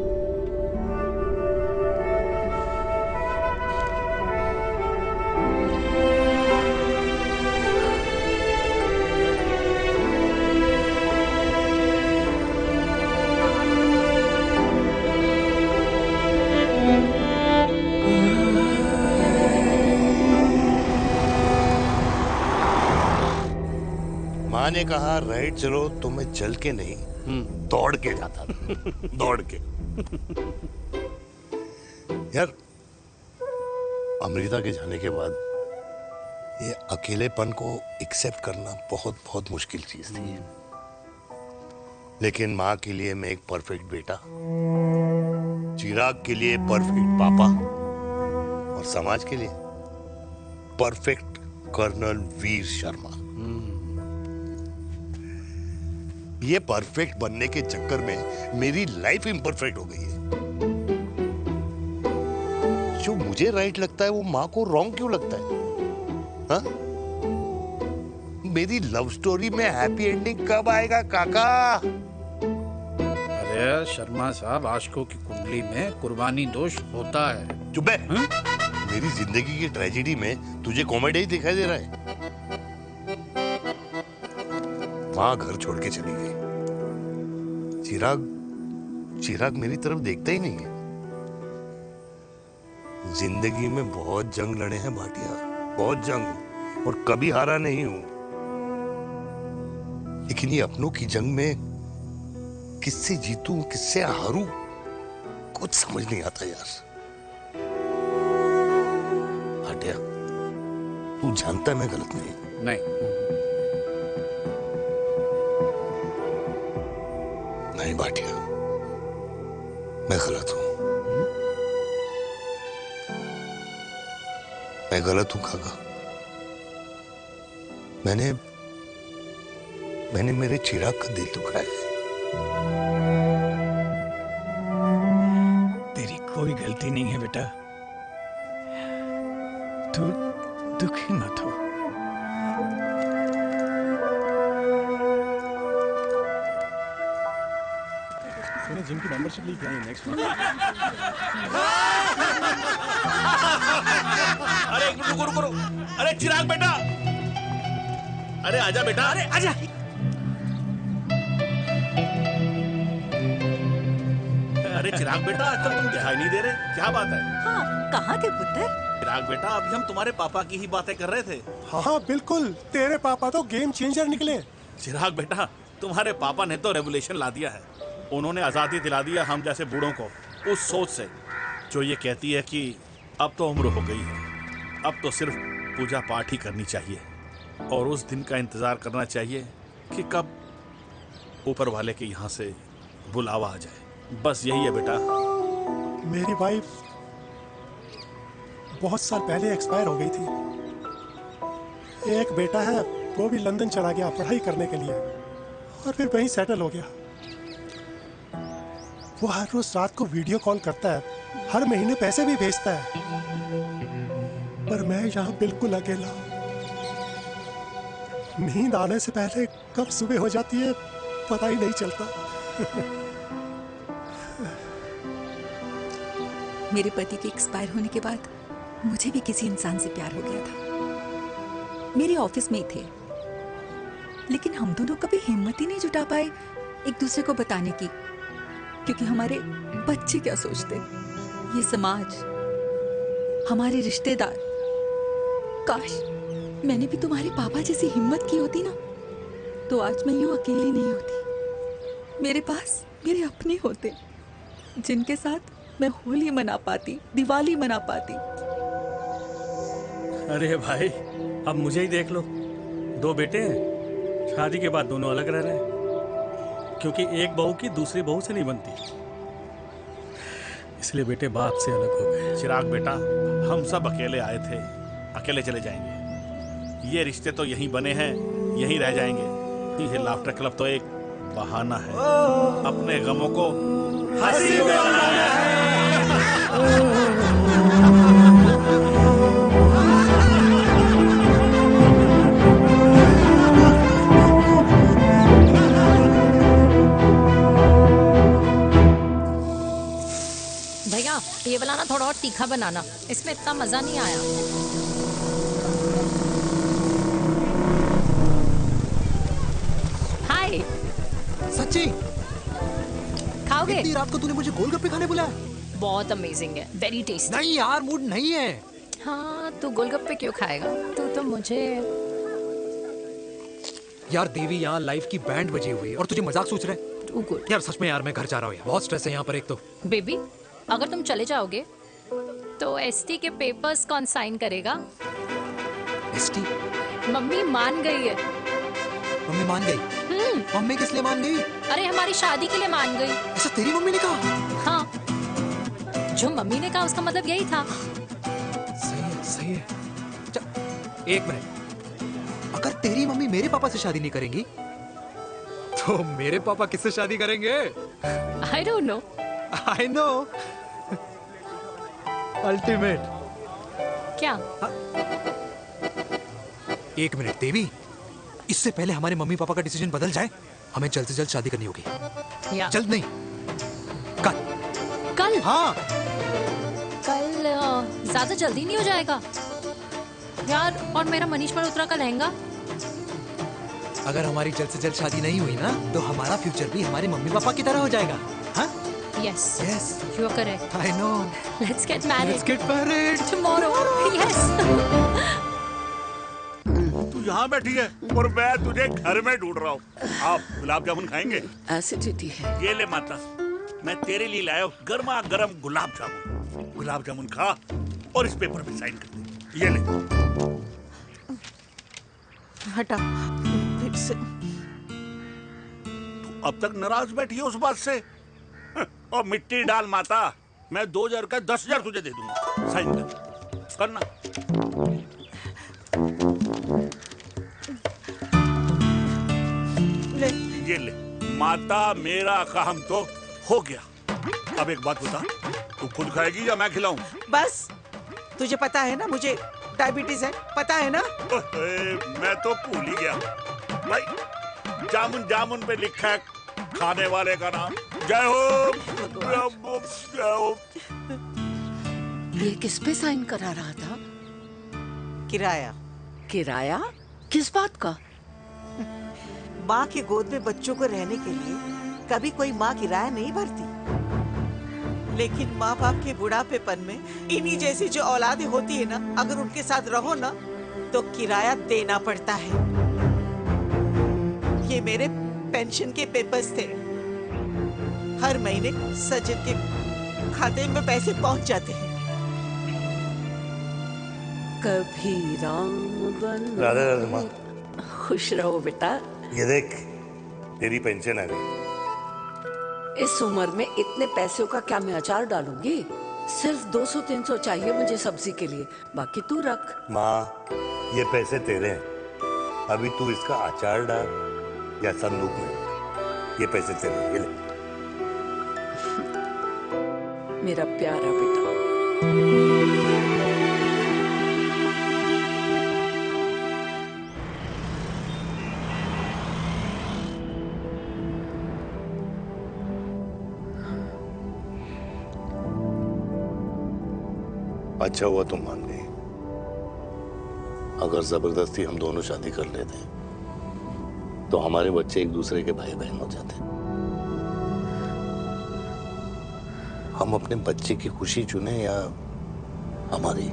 माँ ने कहा राइट चलो तो मैं चल के नहीं दौड़ के जाता था. दौड़ के. यार, अमृता के जाने के बाद ये अकेलेपन को एक्सेप्ट करना बहुत बहुत मुश्किल चीज थी. लेकिन माँ के लिए मैं एक परफेक्ट बेटा, चिराग के लिए परफेक्ट पापा और समाज के लिए परफेक्ट कर्नल वीर शर्मा. ये परफेक्ट बनने के चक्कर में मेरी लाइफ इम्परफेक्ट हो गई है. जो मुझे राइट लगता है वो माँ को रॉन्ग क्यों लगता है? हाँ? मेरी लव स्टोरी में हैप्पी एंडिंग कब आएगा काका? अरे शर्मा साहब, आशिकों की कुंडली में कुर्बानी दोष होता है. चुप है. मेरी जिंदगी की ट्रेजेडी में तुझे कॉमेडी ही दिखाई दे रहा है. माँ घर छोड़ के चली गई. चिराग मेरी तरफ देखता ही नहीं है. जिंदगी में बहुत जंग लड़े हैं भाटिया, बहुत जंग, और कभी हारा नहीं हूं. लेकिन ये अपनों की जंग में किससे जीतूं किससे हारूं कुछ समझ नहीं आता यार। हटिया, तू जानता है मैं गलत नहीं। नहीं भाटिया, मैं गलत हूं। मैं गलत हूं काका। मैंने मेरे चिराग का दिल दुखाया है। तेरी कोई गलती नहीं है बेटा, तू दुखी मत हो। मैंने जिम की मेंबरशिप ली क्या नेक्स्ट अरे रुको रुको रुको, अरे चिराग बेटा, अरे आजा बेटा, अरे आजा। अरे चिराग बेटा, आजकल तुम दिखाई नहीं दे रहे, क्या बात है? हाँ, कहाँ थे पुत्र? चिराग बेटा, अभी हम तुम्हारे पापा की ही बातें कर रहे थे। हाँ बिल्कुल, तेरे पापा तो गेम चेंजर निकले। चिराग बेटा, तुम्हारे पापा ने तो रेवोल्यूशन ला दिया है। उन्होंने आज़ादी दिला दिया हम जैसे बूढ़ों को, उस सोच से जो ये कहती है कि अब तो उम्र हो गई है, अब तो सिर्फ पूजा पाठ ही करनी चाहिए और उस दिन का इंतज़ार करना चाहिए कि कब ऊपर वाले के यहाँ से बुलावा आ जाए। बस यही है बेटा। मेरी वाइफ बहुत साल पहले एक्सपायर हो गई थी। एक बेटा है, वो भी लंदन चला गया पढ़ाई करने के लिए और फिर वहीं सेटल हो गया। वो हर रोज रात को वीडियो कॉल करता है, हर महीने पैसे भी भेजता है, पर मैं यहाँ बिल्कुल अकेला हूँ। नींद आने से पहले कब सुबह हो जाती है पता ही नहीं चलता। मेरे पति के एक्सपायर होने के बाद मुझे भी किसी इंसान से प्यार हो गया था। मेरे ऑफिस में ही थे, लेकिन हम दोनों कभी हिम्मत ही नहीं जुटा पाए एक दूसरे को बताने की, क्योंकि हमारे बच्चे क्या सोचते, ये समाज, हमारे रिश्तेदार। काश मैंने भी तुम्हारे पापा जैसी हिम्मत की होती ना, तो आज मैं यूं अकेली नहीं होती। मेरे पास मेरे अपने होते जिनके साथ मैं होली मना पाती, दिवाली मना पाती। अरे भाई, अब मुझे ही देख लो, 2 बेटे हैं, शादी के बाद दोनों अलग रह रहे हैं, क्योंकि एक बहू की दूसरी बहू से नहीं बनती, इसलिए बेटे बाप से अलग हो गए। चिराग बेटा, हम सब अकेले आए थे, अकेले चले जाएंगे। ये रिश्ते तो यहीं बने हैं, यहीं रह जाएंगे। ये लाफ्टर क्लब तो एक बहाना है अपने गमों को हंसी में बनाना है। भैया ये वाला ना थोड़ा और तीखा बनाना, इसमें इतना मजा नहीं आया। हाय, सच्ची खाओगे? इतनी रात को तूने मुझे गोलगप्पे खाने बुलाया? बहुत अमेजिंग है, वेरी टेस्टी। नहीं यार, मूड नहीं है। हाँ, तू गोलगप्पे क्यों खाएगा? तू तो मुझे। यार देवी, यहाँ लाइफ की बैंड बजी हुई है और तुझे मजाक सोच रहे? यार सच में यार, मैं घर जा रहा हूँ यार, बहुत स्ट्रेस है यहाँ पर। एक तो बेबी, अगर तुम चले जाओगे तो एसटी के पेपर्स कौन साइन करेगा? एसटी? मम्मी मान गई है। मम्मी मान गई? मम्मी किस लिए मान गई? अरे हमारी शादी के लिए मान गई। ऐसा तेरी मम्मी ने कहा? हाँ, जो मम्मी ने कहा उसका मतलब यही था। सही है, सही है। एक मिनट, अगर तेरी मम्मी मेरे पापा से शादी नहीं करेंगी तो मेरे पापा किससे शादी करेंगे? I don't know. I know. Ultimate. क्या? एक मिनट देवी, इससे पहले हमारे मम्मी पापा का डिसीजन बदल जाए, हमें जल्द से जल्द शादी करनी होगी। जल्द नहीं, कल। कल? हाँ। कल ज्यादा जल्दी नहीं हो जाएगा यार? और मेरा मनीष मल्होत्रा का लहंगा? अगर हमारी जल्द से जल्द शादी नहीं हुई ना, तो हमारा फ्यूचर भी हमारे मम्मी पापा की तरह हो जाएगा। हाँ? Yes. Yes. You are correct. I know. Let's get married. Let's get married tomorrow. Yes. तू यहाँ बैठी है और मैं तुझे घर में ढूंढ रहा हूँ। आप गुलाब जामुन खाएंगे? एसिडिटी है। ये ले माता, मैं तेरे लिए लाया हूँ गर्मा गर्म गुलाब जामुन। गुलाब जामुन खा और इस पेपर पे साइन कर दे। ये ले। हटा फिर से। तू अब तक नाराज बैठी है उस बात से? और मिट्टी डाल माता, मैं 2000 का 10,000 तुझे दे दूंगा। साइन कर, करना। ले। ये ले माता, मेरा काम तो हो गया। अब एक बात बता, तू खुद खाएगी या मैं खिलाऊं? बस, तुझे पता है ना मुझे डायबिटीज है, पता है ना? मैं तो भूल ही गया भाई। जामुन जामुन पे लिखा है खाने वाले का नाम। जय हो, जय हो। ये किस पे साइन करा रहा था? किराया। किराया? किस बात का? माँ की गोद में बच्चों को रहने के लिए कभी कोई माँ किराया नहीं भरती, लेकिन माँ बाप के बुढ़ापेपन में इन्हीं जैसी जो औलादें होती है ना, अगर उनके साथ रहो ना तो किराया देना पड़ता है। ये मेरे पेंशन के पेपर्स थे। हर महीने सचिन के खाते में पैसे पहुंच जाते हैं। कभी राम बन। राधे राधे माँ। खुश रहो बेटा। ये देख, तेरी पेंशन आ गई। इस उम्र में इतने पैसों का क्या मैं अचार डालूंगी? सिर्फ 200-300 चाहिए मुझे सब्जी के लिए, बाकी तू रख। माँ, ये पैसे तेरे हैं। अभी तू इसका अचार डाल या संदूक में रख। ये पैसे तेरे हैं, ये ले। मेरा प्यारा बेटा। अच्छा हुआ तुम मान गई। अगर जबरदस्ती हम दोनों शादी कर लेते तो हमारे बच्चे एक दूसरे के भाई बहन हो जाते। हम अपने बच्चे की खुशी चुने या हमारी?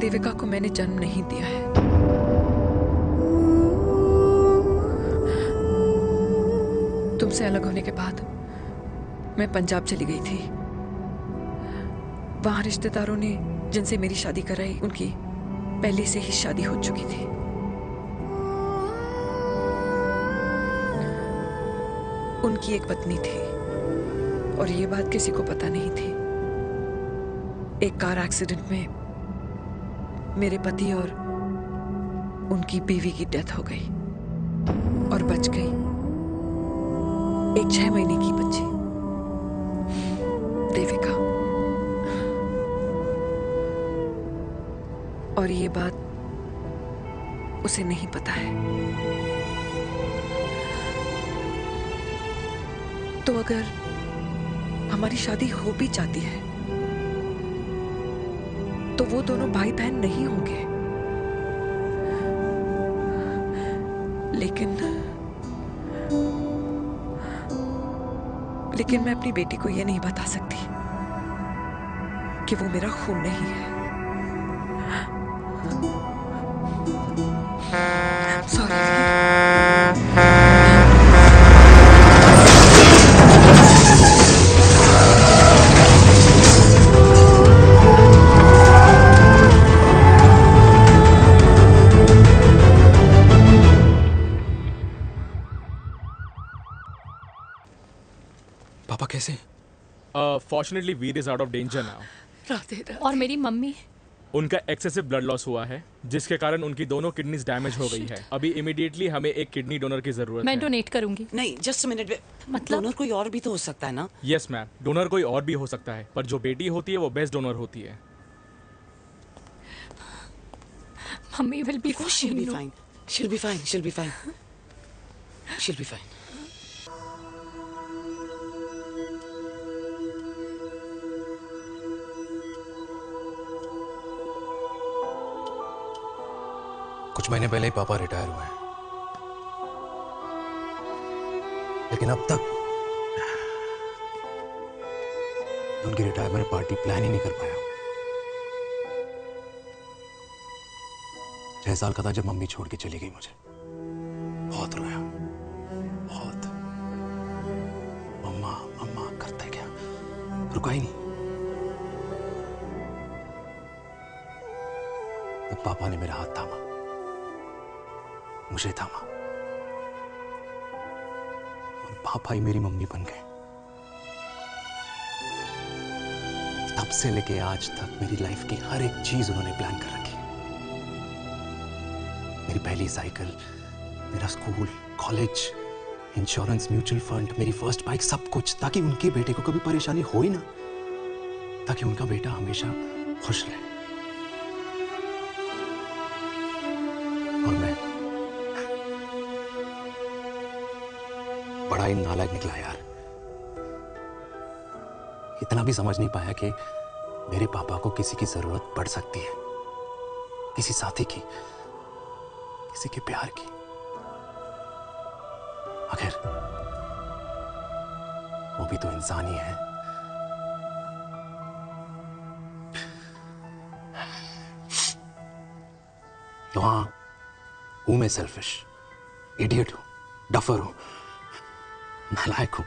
देविका को मैंने जन्म नहीं दिया है। तुमसे अलग होने के बाद मैं पंजाब चली गई थी। वहां रिश्तेदारों ने जिनसे मेरी शादी कराई, उनकी पहले से ही शादी हो चुकी थी। उनकी एक पत्नी थी और ये बात किसी को पता नहीं थी। एक कार एक्सीडेंट में मेरे पति और उनकी बीवी की डेथ हो गई और बच गई एक 6 महीने की बच्ची, देविका। और ये बात उसे नहीं पता है। तो अगर हमारी शादी हो भी जाती है तो वो दोनों भाई बहन नहीं होंगे, लेकिन मैं अपनी बेटी को ये नहीं बता सकती कि वो मेरा खून नहीं है। पापा कैसे? Fortunately Veer is out of danger now. Radhe Radhe. और मेरी मम्मी? उनका एक्सेसिव ब्लड लॉस हुआ है जिसके कारण उनकी दोनों किडनीज डैमेज हो गई है। अभी इमीडिएटली हमें एक किडनी डोनर की जरूरत है। मैं डोनेट करूंगी। नहीं, जस्ट मिनट। मतलब डोनर कोई और भी तो हो सकता है ना? यस मैम, डोनर कोई और भी हो सकता है, पर जो बेटी होती है वो बेस्ट डोनर होती है। Mummy will be fine. She'll be fine. She'll be fine. She'll be fine. She'll be fine. कुछ महीने पहले ही पापा रिटायर हुए हैं, लेकिन अब तक उनकी रिटायरमेंट पार्टी प्लान ही नहीं कर पाया। 6 साल का था जब मम्मी छोड़ के चली गई मुझे। बहुत रोया, बहुत। मम्मा मम्मा करता है क्या, रुका ही नहीं। तब पापा ने मेरा हाथ थामा, मुझे थामा, और पापा ही मेरी मम्मी बन गए। तब से लेके आज तक मेरी लाइफ की हर एक चीज उन्होंने प्लान कर रखी। मेरी पहली साइकिल, मेरा school, college, insurance, mutual fund, मेरी फर्स्ट बाइक, सब कुछ, ताकि उनके बेटे को कभी परेशानी हो ही ना, ताकि उनका बेटा हमेशा खुश रहे। और मैं बड़ा ही नालायक निकला यार। इतना भी समझ नहीं पाया कि मेरे पापा को किसी की जरूरत पड़ सकती है, किसी साथी की, किसी के प्यार की। आखिर वो भी तो इंसान ही है। तो हाँ, हूं मैं सेल्फिश, इडियट हूं, डफर हूं, नालायक हूं,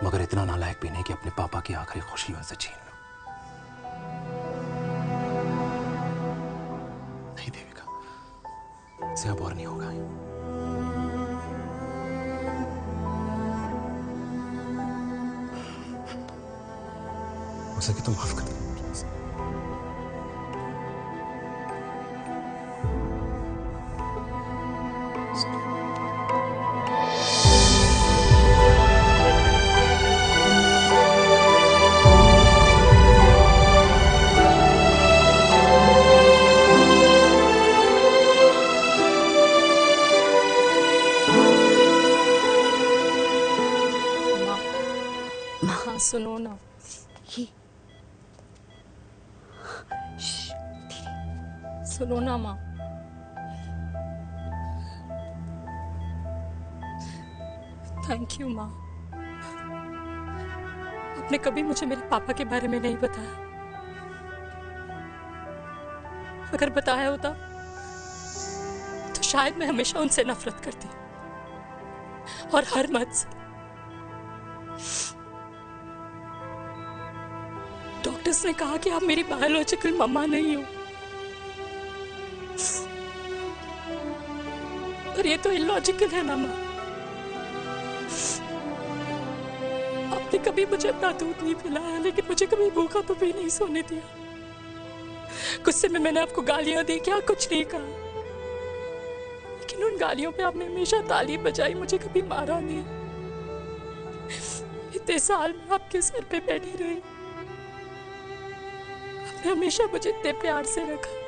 मगर इतना नालायक भी नहीं कि अपने पापा की आखिरी खुशी उनसे छीन लूं। नहीं देविका, इससे अब और नहीं होगा। हो सके तो माफ कर दो। हाँ सुनो ना, सुनो ना माँ। थैंक यू माँ, आपने कभी मुझे मेरे पापा के बारे में नहीं बताया। अगर बताया होता तो शायद मैं हमेशा उनसे नफरत करती, और हर मत से। डॉक्टर्स ने कहा कि आप मेरी बायोलॉजिकल मम्मा नहीं हो, पर ये तो इलॉजिकल है ना माँ। आपने कभी मुझे अपना दूध नहीं पिलाया, लेकिन मुझे कभी भूखा तो भी नहीं सोने दिया। गुस्से में मैंने आपको गालियां दी, क्या कुछ नहीं कहा, लेकिन उन गालियों पे आपने हमेशा ताली बजाई, मुझे कभी मारा नहीं। इतने साल में आपके सर पे बैठी रही, आपने हमेशा मुझे इतने प्यार से रखा।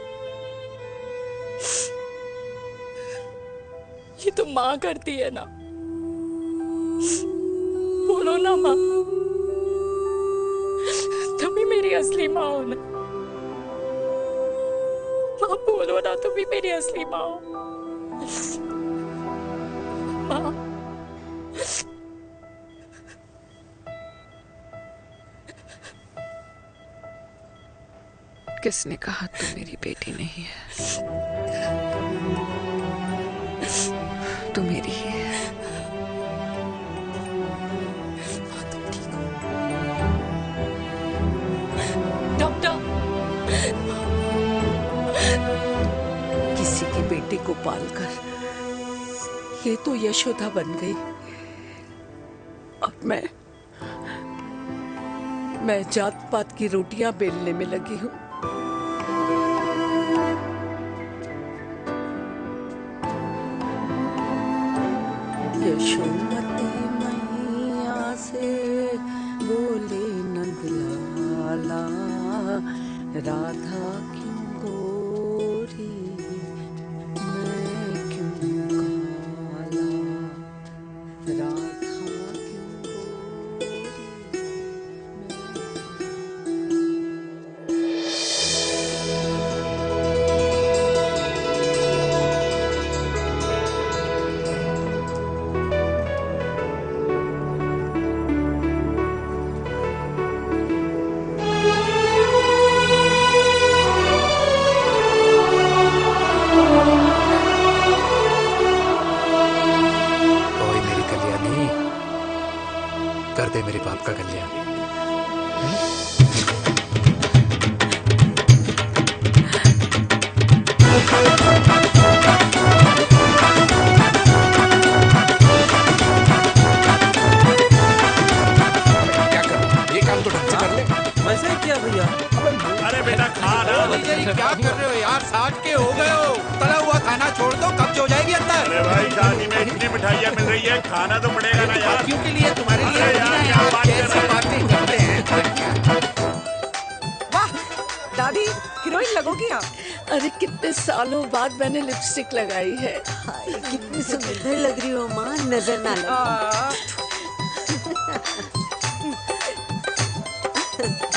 ये तो माँ करती है ना, बोलो ना माँ, तुम ही मेरी असली माँ हो ना। माँ बोलो ना, तुम ही मेरी असली माँ हो। माँ किसने कहा तू मेरी बेटी नहीं है? तू मेरी ही है। डॉक्टर, किसी की बेटी को पालकर ये तो यशोदा बन गई, और मैं जात पात की रोटियां बेलने में लगी हूँ। यशोमती मैया से बोले नंदलाला, राधा क्यों गोरी मैं क्यों काला, राधा कर दे मेरे बाप का कल्याण। क्या करूं? ये काम तो ढंग से कर ले। वैसे ही किया भैया। अरे बेटा खा ना। क्या कर रहे हो यार? 60 के हो गए हो। तला हुआ खाना छोड़ दो, कब्ज हो जाएगी अंदर। अरे भाई शादी में इतनी मिठाइयाँ मिल रही है, खाना तो पड़ेगा ना यार। क्यों के लिए तुम्हारे लिए अरे यार क्या बात कर रहे हो? बातें करते हैं। वाह दादी हीरोइन लगोगी आप। अरे कितने सालों बाद मैंने लिपस्टिक लगाई है। हाय, कितनी सुंदर लग रही हो माँ, नजर ना लगे।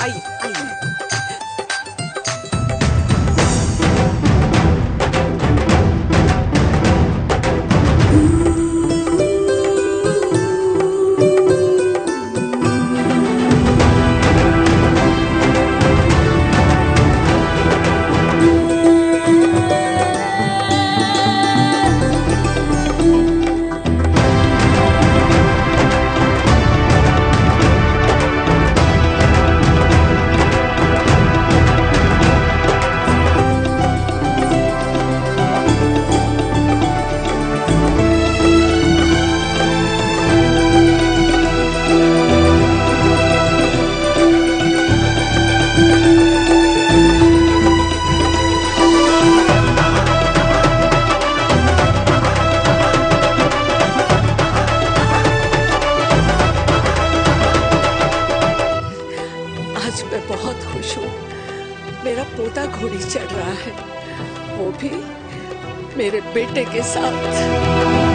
आइए आइए। आज मैं बहुत खुश हूँ। मेरा पोता घोड़ी चढ़ रहा है, वो भी मेरे बेटे के साथ।